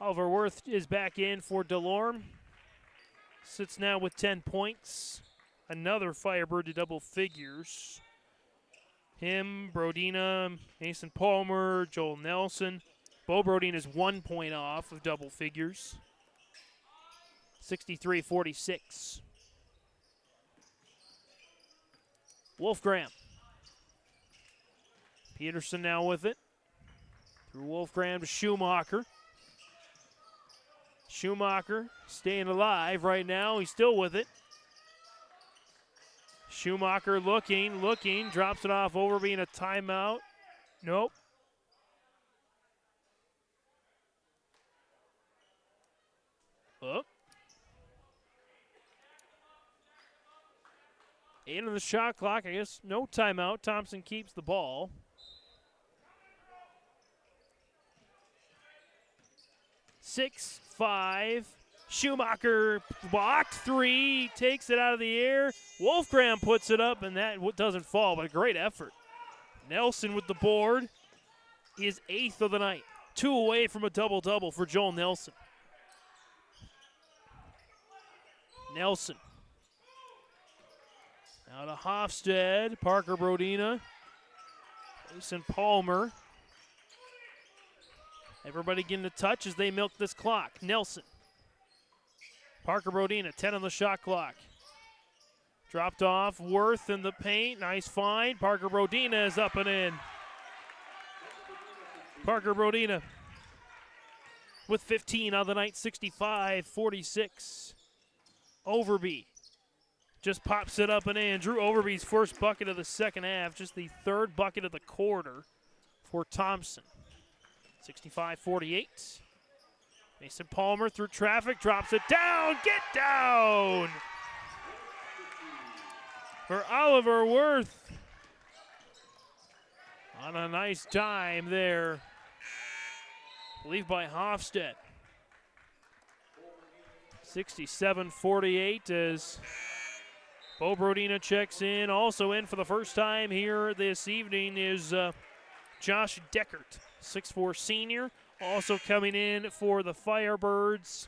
Oliver Worth is back in for Delorme. Sits now with 10 points. another Firebird to double figures. Him, Brodina, Mason Palmer, Joel Nelson. Bo Brodina is 1 point off of double figures. 63-46. Wolfgram. Peterson now with it. Through Wolfgram to Schumacher. Schumacher staying alive right now. He's still with it. Schumacher looking, drops it off over being a timeout. Nope. Up. 8 on the shot clock. I guess no timeout. Thompson keeps the ball. Six, 5. Schumacher blocked 3, takes it out of the air. Wolfgram puts it up, and that doesn't fall, but a great effort. Nelson with the board. His 8th of the night. 2 away from a double-double for Joel Nelson. Nelson. Now to Hofstad, Parker Brodina, Mason Palmer. Everybody getting a touch as they milk this clock. Nelson. Parker Brodina, 10 on the shot clock. Dropped off, Worth in the paint. Nice find. Parker Brodina is up and in. Parker Brodina with 15 on the night, 65-46. Overby just pops it up and in. Drew Overby's first bucket of the second half, just the 3rd bucket of the quarter for Thompson. 65-48. Mason Palmer through traffic, drops it down. Get down! For Oliver Worth. On a nice dime there. I believe by Hofstad. 67-48 as Bo Brodina checks in. Also in for the first time here this evening is Josh Deckert, 6'4" senior. Also coming in for the Firebirds,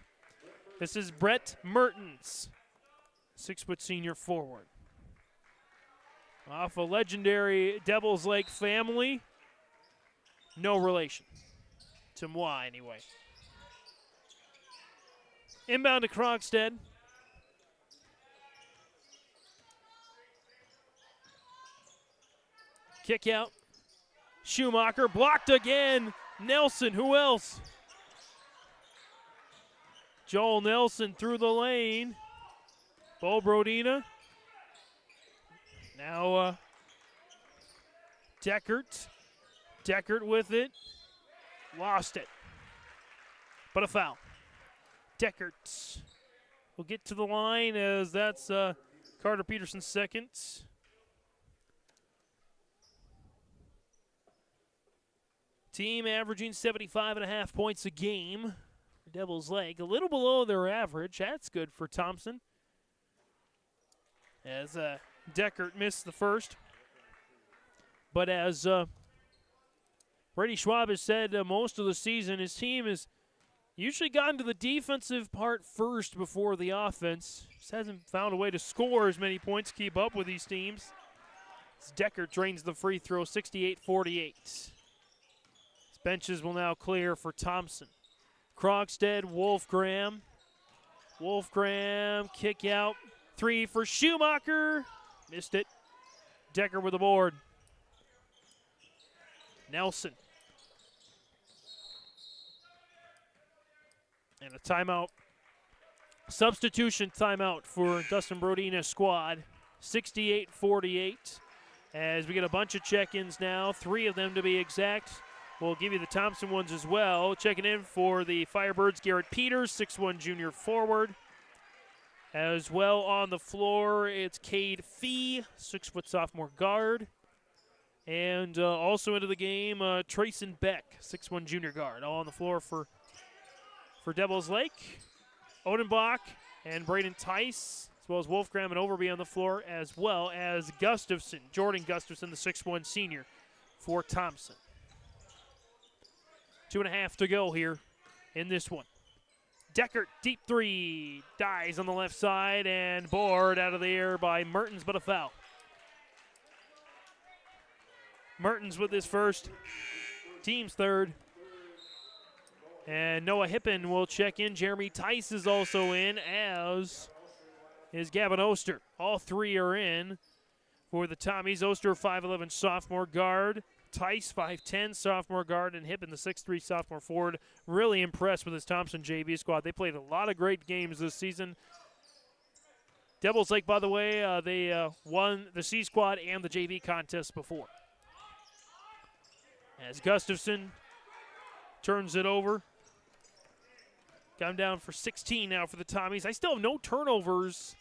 this is Brett Mertens, 6' senior forward. Off a legendary Devils Lake family. No relation. To moi, anyway. Inbound to Krogstad. Kick out. Schumacher blocked again. Nelson, who else? Joel Nelson through the lane. Bo Brodina. Now Deckert. Deckert with it. Lost it. But a foul. Deckert will get to the line as that's Carter Peterson's second. Team averaging 75.5 points a game. Devil's Lake, a little below their average. That's good for Thompson. As Deckert missed the first. But as Brady Schwab has said most of the season, his team has usually gotten to the defensive part first before the offense. Just hasn't found a way to score as many points to keep up with these teams. As Deckert drains the free throw, 68-48. Benches will now clear for Thompson. Krogstad, Wolfgram. Wolfgram, kick out. 3 for Schumacher. Missed it. Decker with the board. Nelson. And a timeout. Substitution timeout for Dustin Brodina's squad. 68-48. As we get a bunch of check-ins now, 3 of them to be exact. We'll give you the Thompson ones as well. Checking in for the Firebirds, Garrett Peters, 6'1" junior forward. As well on the floor, it's Cade Fee, 6' sophomore guard. And also into the game, Trayson Beck, 6'1" junior guard. All on the floor for Devils Lake. Odenbach and Braden Tice, as well as Wolfgram and Overby on the floor, as well as Gustafson, Jordan Gustafson, the 6'1" senior for Thompson. 2.5 to go here in this one. Deckert, deep three, dies on the left side and board out of the air by Mertens, but a foul. Mertens with his first, team's third. And Noah Hippen will check in. Jeremy Tice is also in, as is Gavin Oster. All three are in for the Tommies. Oster, 5'11", sophomore guard. Tice, 5'10", sophomore guard. And Hippen, the 6'3", sophomore forward. Really impressed with his Thompson JV squad. They played a lot of great games this season. Devils Lake, by the way, they won the C squad and the JV contest before. As Gustafson turns it over. Come down for 16 now for the Tommies. I still have no turnovers.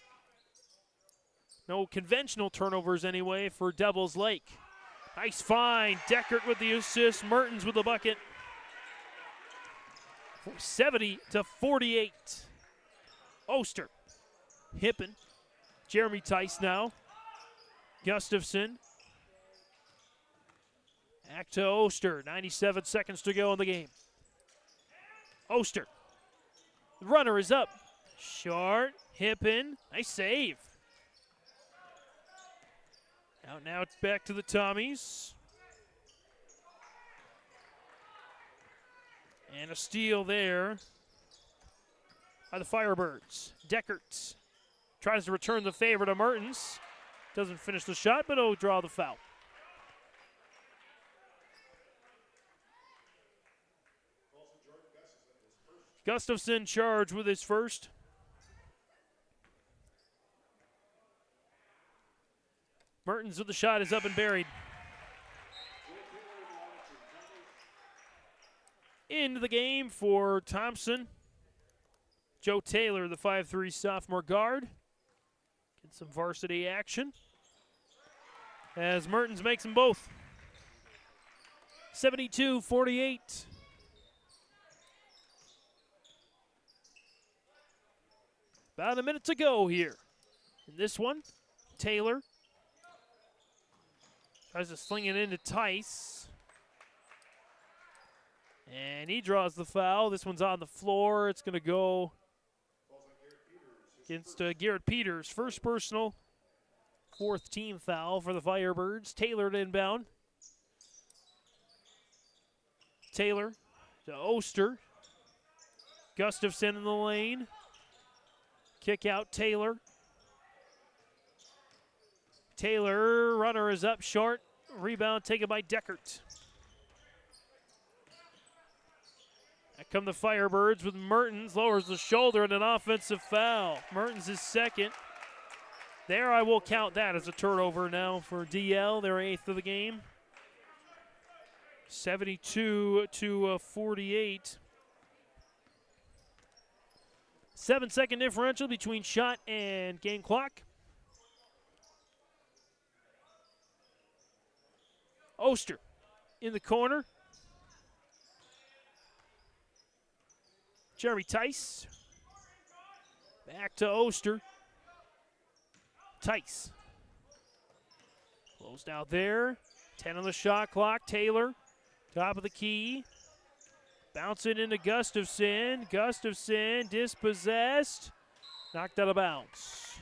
No conventional turnovers anyway for Devils Lake. Nice find. Deckert with the assist. Mertens with the bucket. 70-48. Oster. Hippen. Jeremy Tice now. Gustafson. Back to Oster. 97 seconds to go in the game. Oster. The runner is up. Short. Hippen. Nice save. Out now back to the Tommies. And a steal there by the Firebirds. Deckert tries to return the favor to Mertens. Doesn't finish the shot, but he'll draw the foul. Gustafson charged with his first. Mertens with the shot is up and buried. Into the game for Thompson. Joe Taylor, the 5'3" sophomore guard. Get some varsity action. As Mertens makes them both. 72-48. About a minute to go here. In this one, Taylor tries to sling it into Tice. And he draws the foul. This one's on the floor. It's going to go against Garrett Peters. First personal, fourth team foul for the Firebirds. Taylor to inbound. Taylor to Oster. Gustafson in the lane. Kick out Taylor. Taylor, runner is up short. Rebound taken by Deckert. Back come the Firebirds with Mertens. Lowers the shoulder and an offensive foul. Mertens is second. There I will count that as a turnover now for DL. Their eighth of the game. 72-48. 7-second differential between shot and game clock. Oster in the corner. Jeremy Tice. Back to Oster. Tice. Closed out there. 10 on the shot clock. Taylor, top of the key. Bounce it into Gustafson. Gustafson dispossessed. Knocked out of bounds.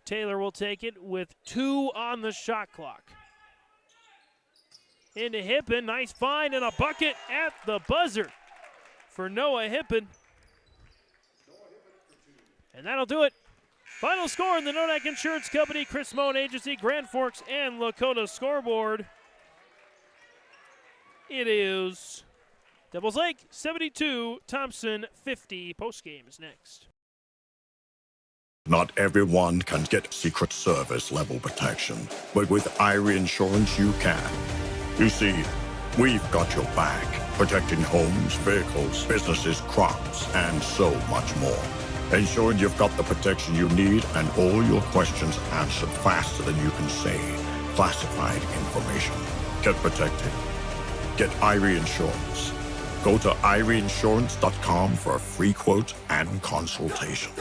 Taylor will take it with 2 on the shot clock. Into Hippen. Nice find and a bucket at the buzzer for Noah Hippen. And that'll do it. Final score in the Nodak Insurance Company, Chris Moen Agency, Grand Forks, and Lakota scoreboard. It is Devils Lake 72, Thompson 50. Postgame is next. Not everyone can get Secret Service level protection, but with Irie Insurance you can. You see, we've got your back, protecting homes, vehicles, businesses, crops, and so much more. Ensuring you've got the protection you need and all your questions answered faster than you can say classified information. Get protected. Get Irie Insurance. Go to IrieInsurance.com for a free quote and consultation.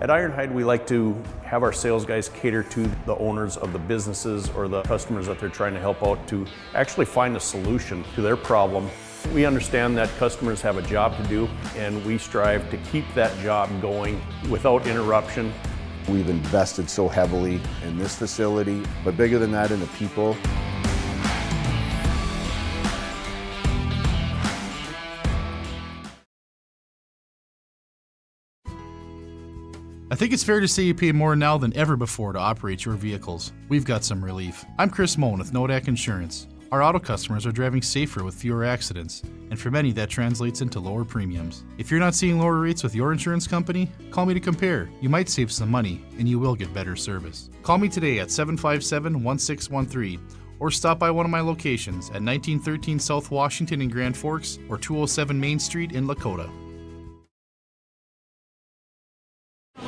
At Ironhide, we like to have our sales guys cater to the owners of the businesses or the customers that they're trying to help out to actually find a solution to their problem. We understand that customers have a job to do, and we strive to keep that job going without interruption. We've invested so heavily in this facility, but bigger than that, in the people. I think it's fair to say you pay more now than ever before to operate your vehicles. We've got some relief. I'm Chris Moen with Nodak Insurance. Our auto customers are driving safer with fewer accidents, and for many that translates into lower premiums. If you're not seeing lower rates with your insurance company, call me to compare. You might save some money, and you will get better service. Call me today at 757-1613, or stop by one of my locations at 1913 South Washington in Grand Forks or 207 Main Street in Dakota.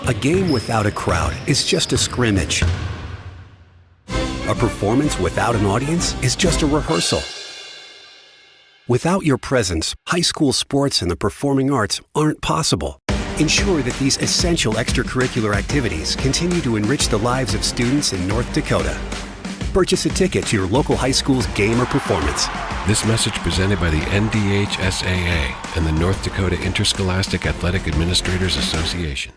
A game without a crowd is just a scrimmage. A performance without an audience is just a rehearsal. Without your presence, high school sports and the performing arts aren't possible. Ensure that these essential extracurricular activities continue to enrich the lives of students in North Dakota. Purchase a ticket to your local high school's game or performance. This message presented by the NDHSAA and the North Dakota Interscholastic Athletic Administrators Association.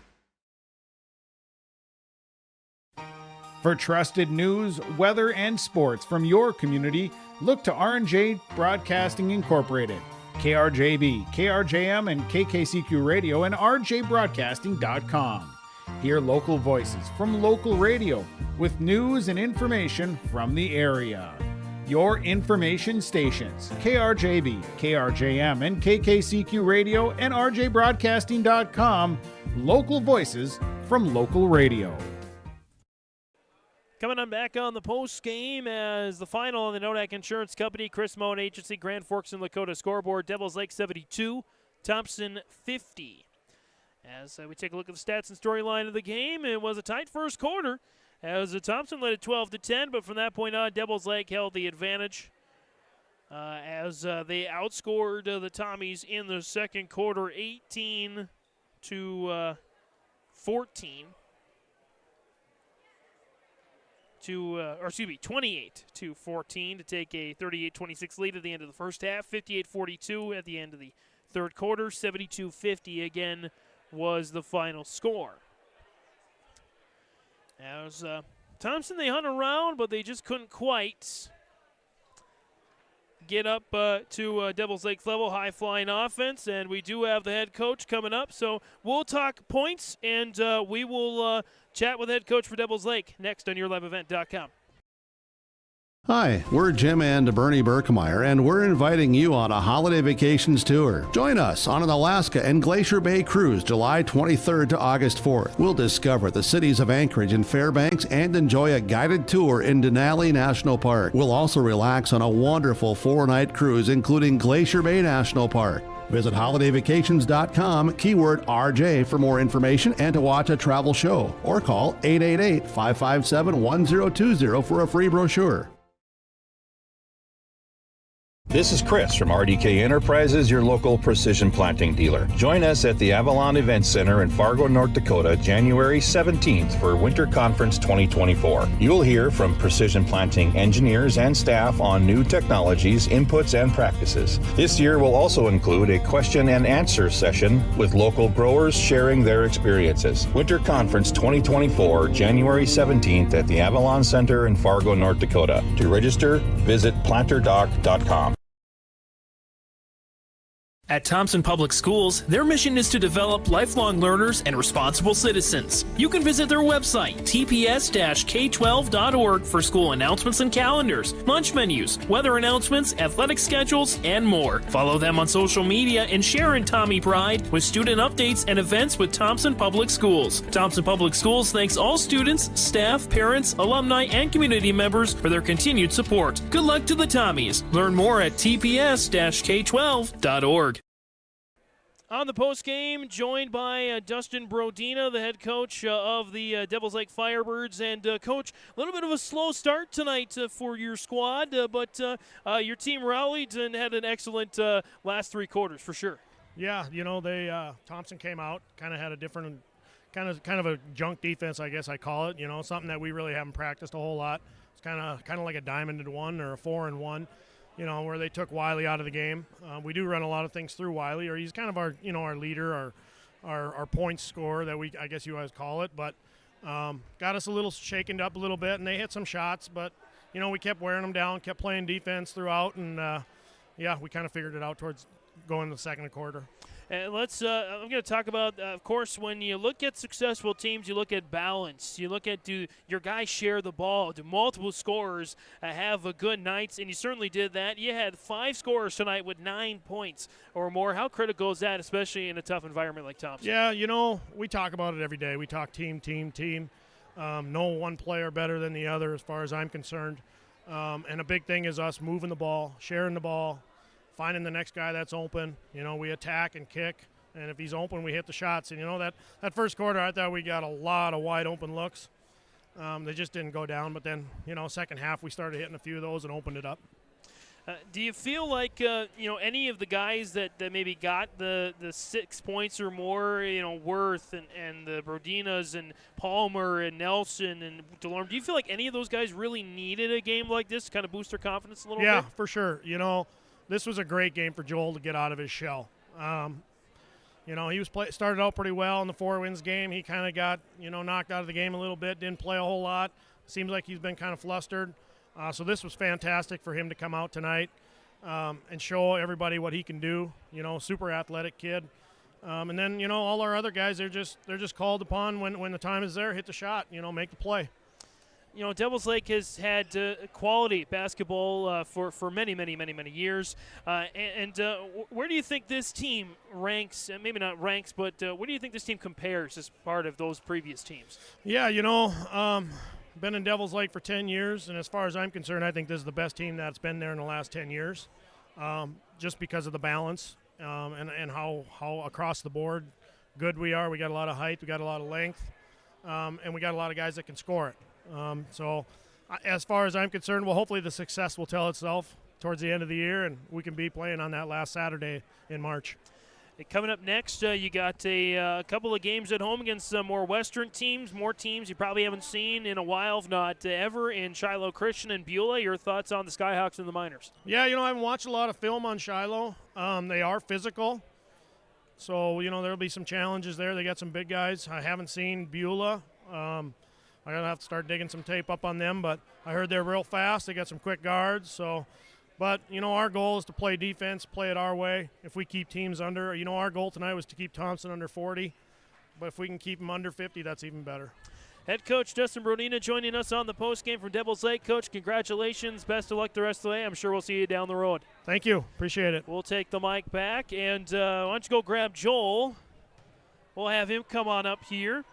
For trusted news, weather, and sports from your community, look to R&J Broadcasting Incorporated, KRJB, KRJM, and KKCQ Radio, and rjbroadcasting.com. Hear local voices from local radio with news and information from the area. Your information stations, KRJB, KRJM, and KKCQ Radio, and rjbroadcasting.com. Local voices from local radio. Coming on back on the post game as the final on the Nodak Insurance Company, Chris Moen Agency, Grand Forks and Lakota scoreboard, Devils Lake 72, Thompson 50. As we take a look at the stats and storyline of the game, it was a tight first quarter as Thompson led it 12-10, but from that point on, Devils Lake held the advantage as they outscored the Tommies in the second quarter 18-14. 28-14 to take a 38-26 lead at the end of the first half. 58-42 at the end of the third quarter. 72-50 again was the final score. As Thompson, they hung around, but they just couldn't quite get up to Devils Lake level, high-flying offense, and we do have the head coach coming up, so we'll talk points, and we will chat with head coach for Devils Lake next on YourLiveEvent.com. Hi, we're Jim and Bernie Berkemeyer, and we're inviting you on a holiday vacations tour. Join us on an Alaska and Glacier Bay cruise July 23rd to August 4th. We'll discover the cities of Anchorage and Fairbanks and enjoy a guided tour in Denali National Park. We'll also relax on a wonderful 4-night cruise, including Glacier Bay National Park. Visit holidayvacations.com, keyword RJ for more information and to watch a travel show, or call 888-557-1020 for a free brochure. This is Chris from RDK Enterprises, your local precision planting dealer. Join us at the Avalon Event Center in Fargo, North Dakota, January 17th for Winter Conference 2024. You'll hear from precision planting engineers and staff on new technologies, inputs, and practices. This year will also include a question and answer session with local growers sharing their experiences. Winter Conference 2024, January 17th at the Avalon Center in Fargo, North Dakota. To register, visit planterdoc.com. At Thompson Public Schools, their mission is to develop lifelong learners and responsible citizens. You can visit their website, tps-k12.org, for school announcements and calendars, lunch menus, weather announcements, athletic schedules, and more. Follow them on social media and share in Tommy Pride with student updates and events with Thompson Public Schools. Thompson Public Schools thanks all students, staff, parents, alumni, and community members for their continued support. Good luck to the Tommies. Learn more at tps-k12.org. On the postgame, joined by Dustin Brodina, the head coach of the Devils Lake Firebirds. And, Coach, a little bit of a slow start tonight for your squad, but your team rallied and had an excellent last three quarters for sure. Yeah, you know, Thompson came out, kind of had a different kind of a junk defense, I guess I call it. Something that we really haven't practiced a whole lot. It's kind of like a diamond and one or a 4-1. Where they took Wiley out of the game. We do run a lot of things through Wiley, or he's kind of our our leader, our points scorer that I guess you guys call it. But got us a little shaken up a little bit, and they hit some shots, but we kept wearing them down, kept playing defense throughout, and we kind of figured it out towards going to the second quarter. And I'm going to talk about, of course, when you look at successful teams, you look at balance. You look at, do your guys share the ball? Do multiple scorers have a good nights? And you certainly did that. You had 5 scorers tonight with 9 points or more. How critical is that, especially in a tough environment like Thompson? Yeah, we talk about it every day. We talk team. No one player better than the other as far as I'm concerned. And a big thing is us moving the ball, sharing the ball, finding the next guy that's open. We attack and kick, and if he's open, we hit the shots. And that first quarter, I thought we got a lot of wide open looks. They just didn't go down, but then second half we started hitting a few of those and opened it up. Do you feel like any of the guys that maybe got the 6 points or more, Worth and the Brodinas and Palmer and Nelson and Delorme, do you feel like any of those guys really needed a game like this to kind of boost their confidence a little bit? Yeah, for sure. This was a great game for Joel to get out of his shell. He started out pretty well in the 4 wins game. He kind of got knocked out of the game a little bit, didn't play a whole lot. Seems like he's been kind of flustered. So this was fantastic for him to come out tonight and show everybody what he can do. Super athletic kid. And then all our other guys, they're just called upon when the time is there, hit the shot, make the play. Devils Lake has had quality basketball for many years. Where do you think this team ranks? Maybe not ranks, but where do you think this team compares as part of those previous teams? Yeah, been in Devils Lake for 10 years, and as far as I'm concerned, I think this is the best team that's been there in the last 10 years, just because of the balance and how across the board good we are. We got a lot of height, we got a lot of length, and we got a lot of guys that can score it. So as far as I'm concerned, well, hopefully the success will tell itself towards the end of the year, and we can be playing on that last Saturday in March. Coming up next, you got a couple of games at home against some more Western teams, more teams you probably haven't seen in a while, if not ever, in Shiloh Christian and Beulah. Your thoughts on the Skyhawks and the Miners? Yeah, I haven't watched a lot of film on Shiloh. They are physical, so, there'll be some challenges there. They got some big guys. I haven't seen Beulah. I'm going to have to start digging some tape up on them, but I heard they're real fast. They got some quick guards, so... But, our goal is to play defense, play it our way. If we keep teams under, our goal tonight was to keep Thompson under 40. But if we can keep them under 50, that's even better. Head coach Dustin Brodina joining us on the postgame from Devils Lake. Coach, congratulations. Best of luck the rest of the way. I'm sure we'll see you down the road. Thank you. Appreciate it. We'll take the mic back. And why don't you go grab Joel. We'll have him come on up here.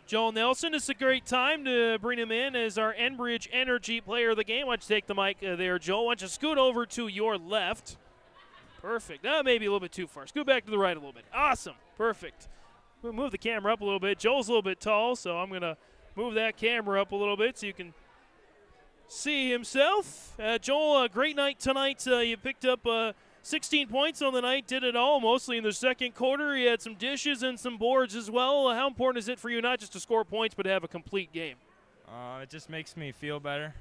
Joel Nelson, it's a great time to bring him in as our Enbridge Energy Player of the Game. Why don't you take the mic there, Joel? Why don't you scoot over to your left? Perfect. Maybe a little bit too far. Scoot back to the right a little bit. Awesome. Perfect. We'll move the camera up a little bit. Joel's a little bit tall, so I'm going to move that camera up a little bit so you can see himself. Joel, a great night tonight. You picked up 16 points on the night, did it all, mostly in the second quarter. You had some dishes and some boards as well. How important is it for you not just to score points but to have a complete game? It just makes me feel better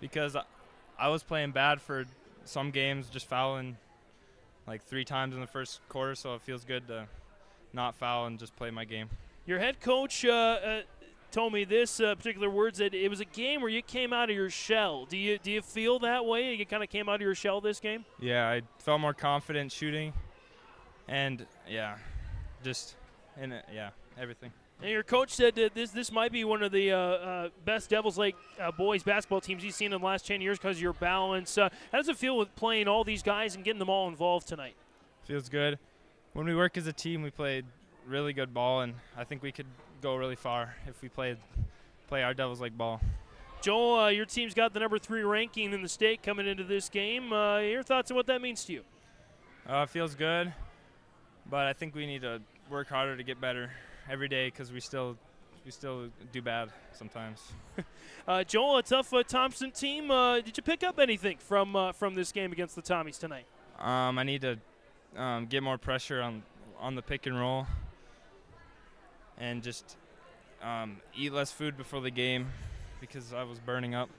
because I was playing bad for some games, just fouling like 3 times in the first quarter, so it feels good to not foul and just play my game. Your head coach told me this particular words, that it was a game where you came out of your shell. Do you feel that way? You kind of came out of your shell this game? Yeah, I felt more confident shooting, and everything. And your coach said that this might be one of the best Devils Lake boys basketball teams he's seen in the last 10 years because of your balance. How does it feel with playing all these guys and getting them all involved tonight? Feels good. When we work as a team, we played really good ball, and I think we could go really far if we play our Devils Lake ball. Joel, your team's got the number 3 ranking in the state coming into this game. Your thoughts on what that means to you? It feels good, but I think we need to work harder to get better every day because we still do bad sometimes. Joel, a tough Thompson team. Did you pick up anything from this game against the Tommies tonight? I need to get more pressure on the pick and roll, and just eat less food before the game because I was burning up.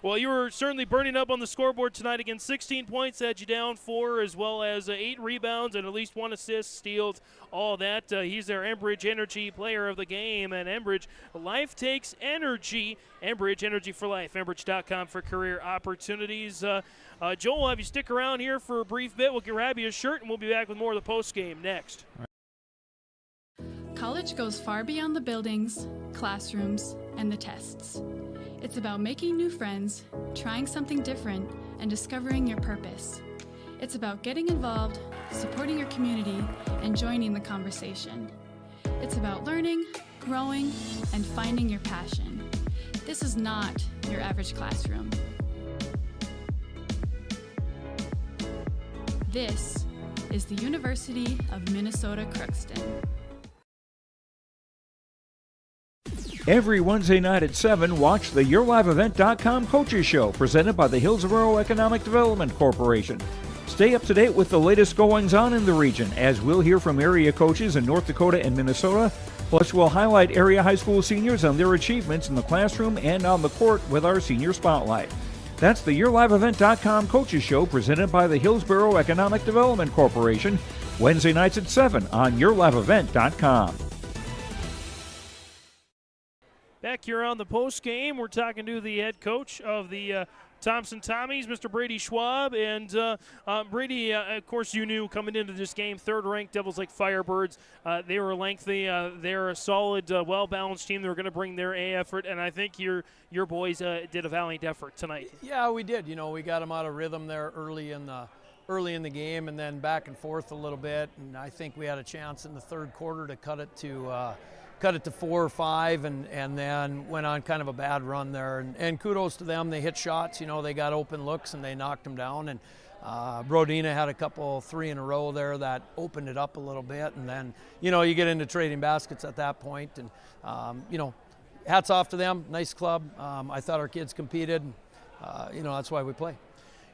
Well, you were certainly burning up on the scoreboard tonight. Again, 16 points had you down 4, as well as 8 rebounds and at least 1 assist, steals, all that. He's their Enbridge Energy player of the game. And Enbridge, life takes energy. Enbridge, energy for life. Enbridge.com for career opportunities. Joel, will have you stick around here for a brief bit. We'll grab you a shirt, and we'll be back with more of the post game next. College goes far beyond the buildings, classrooms, and the tests. It's about making new friends, trying something different, and discovering your purpose. It's about getting involved, supporting your community, and joining the conversation. It's about learning, growing, and finding your passion. This is not your average classroom. This is the University of Minnesota Crookston. Every Wednesday night at 7, watch the YourLiveEvent.com Coaches Show presented by the Hillsborough Economic Development Corporation. Stay up to date with the latest goings-on in the region, as we'll hear from area coaches in North Dakota and Minnesota. Plus, we'll highlight area high school seniors and their achievements in the classroom and on the court with our Senior Spotlight. That's the YourLiveEvent.com Coaches Show presented by the Hillsborough Economic Development Corporation, Wednesday nights at 7 on YourLiveEvent.com. Back here on the post game, we're talking to the head coach of the Thompson Tommies, Mr. Brady Schwab. And Brady, of course, you knew coming into this game, third-ranked Devils Lake Firebirds. They were lengthy. They're a solid, well-balanced team. They were going to bring their A effort, and I think your boys did a valiant effort tonight. Yeah, we did. You know, we got them out of rhythm there early in the game, and then back and forth a little bit. And I think we had a chance in the third quarter to cut it to 4 or 5, and then went on kind of a bad run there. And kudos to them. They hit shots. You know, they got open looks, and they knocked them down. And Brodina had a couple 3 in a row there that opened it up a little bit. And then, you know, you get into trading baskets at that point. And, you know, hats off to them. Nice club. I thought our kids competed. You know, that's why we play.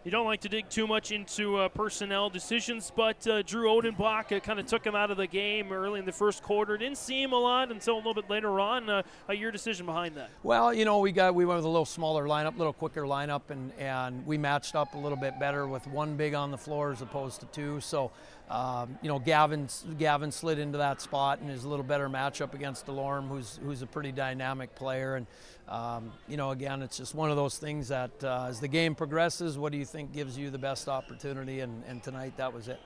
You don't like to dig too much into personnel decisions, but Drew Odenbach kind of took him out of the game early in the first quarter. Didn't see him a lot until a little bit later on. Your decision behind that? Well, you know, we went with a little smaller lineup, a little quicker lineup, and we matched up a little bit better with 1 big on the floor as opposed to 2. So, you know, Gavin slid into that spot and is a little better matchup against DeLorme, who's a pretty dynamic player. And you know, again, it's just one of those things that as the game progresses, what do you think gives you the best opportunity? And tonight, that was it.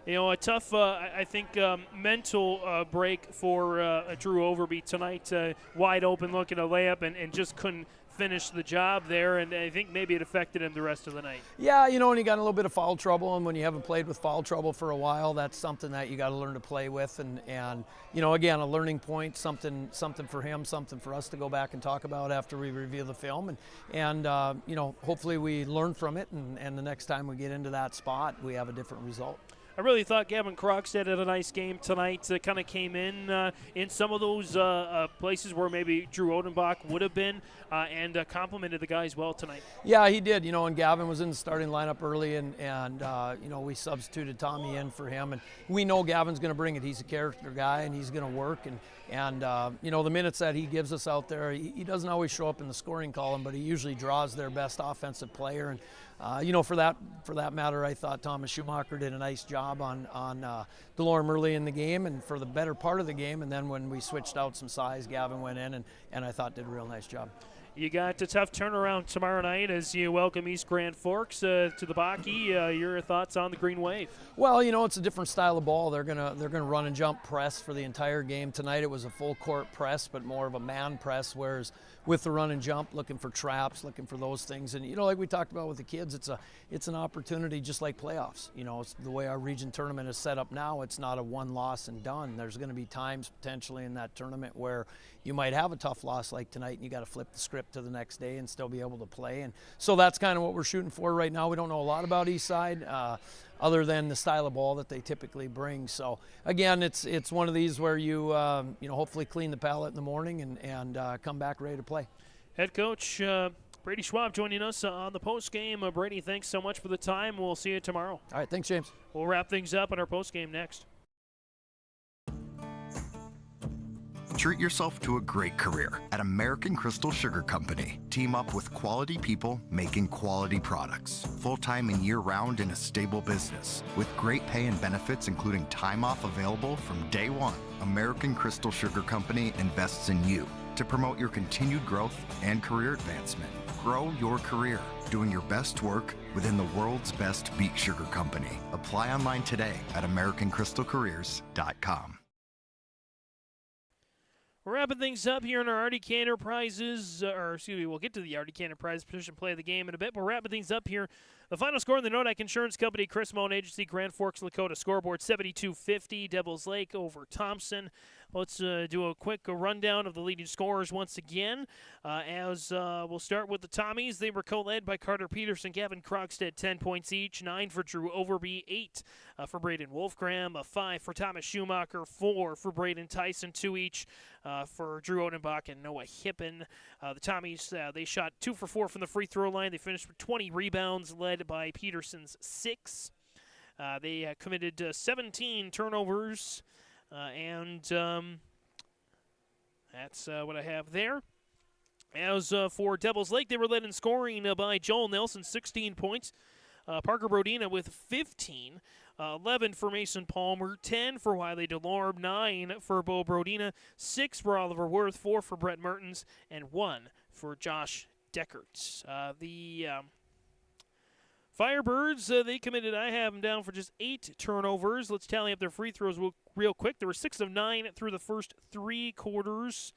You know, a tough, I think, mental break for Drew Overby tonight. Wide open look at a layup and just couldn't finish the job there, and I think maybe it affected him the rest of the night. Yeah, you know, and he got in a little bit of foul trouble, and when you haven't played with foul trouble for a while, that's something that you got to learn to play with, and you know, again, a learning point, something for him, something for us to go back and talk about after we review the film, and you know, hopefully we learn from it, and the next time we get into that spot, we have a different result. I really thought Gavin Krogstad had a nice game tonight. Kind of came in some of those places where maybe Drew Odenbach would have been, and complimented the guys well tonight. Yeah, he did. You know, and Gavin was in the starting lineup early, and you know, we substituted Tommy in for him, and we know Gavin's going to bring it. He's a character guy, and he's going to work, and you know, the minutes that he gives us out there, he doesn't always show up in the scoring column, but he usually draws their best offensive player. And you know, for that matter, I thought Thomas Schumacher did a nice job on DeLorme early in the game and for the better part of the game. And then when we switched out some size, Gavin went in and I thought did a real nice job. You got a tough turnaround tomorrow night as you welcome East Grand Forks to the Baki. Your thoughts on the Green Wave? Well, you know, it's a different style of ball. They're gonna run and jump press for the entire game. Tonight it was a full court press, but more of a man press, whereas with the run and jump, looking for traps, looking for those things. And, you know, like we talked about with the kids, it's an opportunity just like playoffs. You know, it's the way our region tournament is set up now, it's not a one loss and done. There's going to be times potentially in that tournament where you might have a tough loss like tonight and you got to flip the script to the next day and still be able to play. And so that's kind of what we're shooting for right now. We don't know a lot about Eastside other than the style of ball that they typically bring. So again, it's one of these where you you know, hopefully clean the palate in the morning and come back ready to play. Head coach Brady Schwab joining us on the postgame. Brady, thanks so much for the time. We'll see you tomorrow. All right, thanks, James. We'll wrap things up on our postgame next. Treat yourself to a great career at American Crystal Sugar Company. Team up with quality people making quality products. Full-time and year-round in a stable business. With great pay and benefits, including time off available from day one. American Crystal Sugar Company invests in you to promote your continued growth and career advancement. Grow your career, doing your best work within the world's best beet sugar company. Apply online today at AmericanCrystalCareers.com. We're wrapping things up here in our RDK Enterprises, we'll get to the RDK Enterprise position play of the game in a bit, but we're wrapping things up here. The final score in the Nodak Insurance Company, Chris Moen Agency, Grand Forks, Dakota scoreboard, 72-50, Devils Lake over Thompson. Let's do a quick rundown of the leading scorers once again. We'll start with the Tommies. They were co-led by Carter Peterson, Gavin Krogstad, 10 points each, 9 for Drew Overby, 8 for Braden Wolfgram, 5 for Thomas Schumacher, 4 for Braden Tyson, 2 each for Drew Odenbach and Noah Hippen. The Tommies, they shot 2 for 4 from the free throw line. They finished with 20 rebounds, led by Peterson's 6. They committed 17 turnovers, and that's what I have there. As for Devils Lake, they were led in scoring by Joel Nelson, 16 points. Parker Brodina with 15. 11 for Mason Palmer, 10 for Wiley DeLorme, 9 for Bo Brodina, 6 for Oliver Worth, 4 for Brett Mertens, and 1 for Josh Deckert. The Firebirds, they committed, I have them down for just 8 turnovers. Let's tally up their free throws real quick. There were 6 of 9 through the first 3 quarters.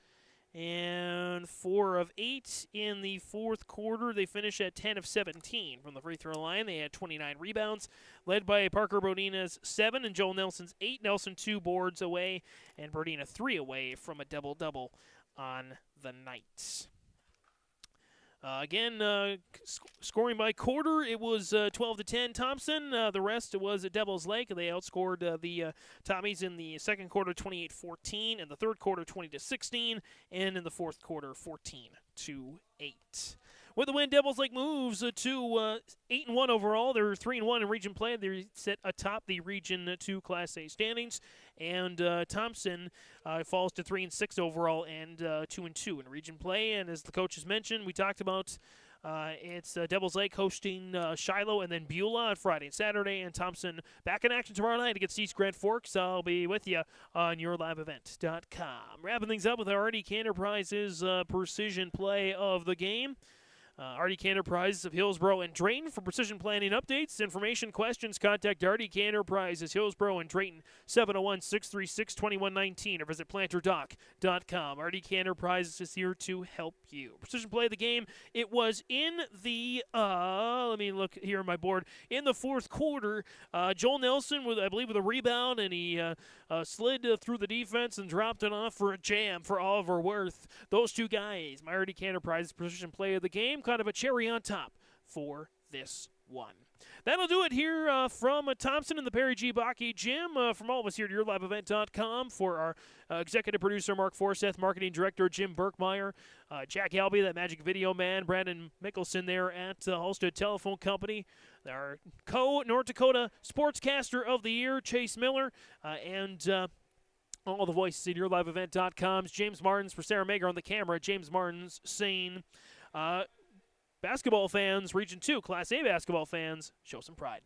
And 4 of 8 in the fourth quarter. They finished at 10 of 17 from the free throw line. They had 29 rebounds, led by Parker Brodina's 7 and Joel Nelson's 8. Nelson 2 boards away, and Brodina 3 away from a double-double on the night. Scoring by quarter, it was 12-10 Thompson. The rest was at Devils Lake. They outscored the Tommies in the second quarter 28-14, in the third quarter 20-16, and in the fourth quarter 14-8. With the win, Devils Lake moves to 8-1 overall. They're 3-1 in region play. They sit atop the Region 2 Class A standings. And Thompson falls to 3-6 overall and 2-2 in region play. And as the coaches mentioned, we talked about it's Devils Lake hosting Shiloh and then Beulah on Friday and Saturday. And Thompson back in action tomorrow night against East Grand Forks. I'll be with you on yourliveevent.com. Wrapping things up with our RDK Enterprises precision play of the game. RDK Enterprises of Hillsboro and Drayton for precision planning updates, information, questions. Contact RDK Enterprises Hillsboro and Drayton 701-636-2119 or visit planterdoc.com. RDK Enterprises is here to help you. Precision play of the game. It was in the let me look here on my board. In the fourth quarter, Joel Nelson with a rebound, and he slid through the defense and dropped it off for a jam for Oliver Worth. Those two guys, my RDK Enterprises precision play of the game. Kind of a cherry on top for this one. That'll do it here from Thompson and the Perry G. Bakke Gym. From all of us here at yourliveevent.com, for our executive producer, Mark Forseth, marketing director, Jim Berkmeyer, Jack Albee, that magic video man, Brandon Mickelson there at Halstead Telephone Company, our North Dakota Sportscaster of the Year, Chase Miller, and all the voices at yourliveevent.com's James Martins for Sarah Mager on the camera. James Martins saying, basketball fans, Region 2, Class A basketball fans, show some pride.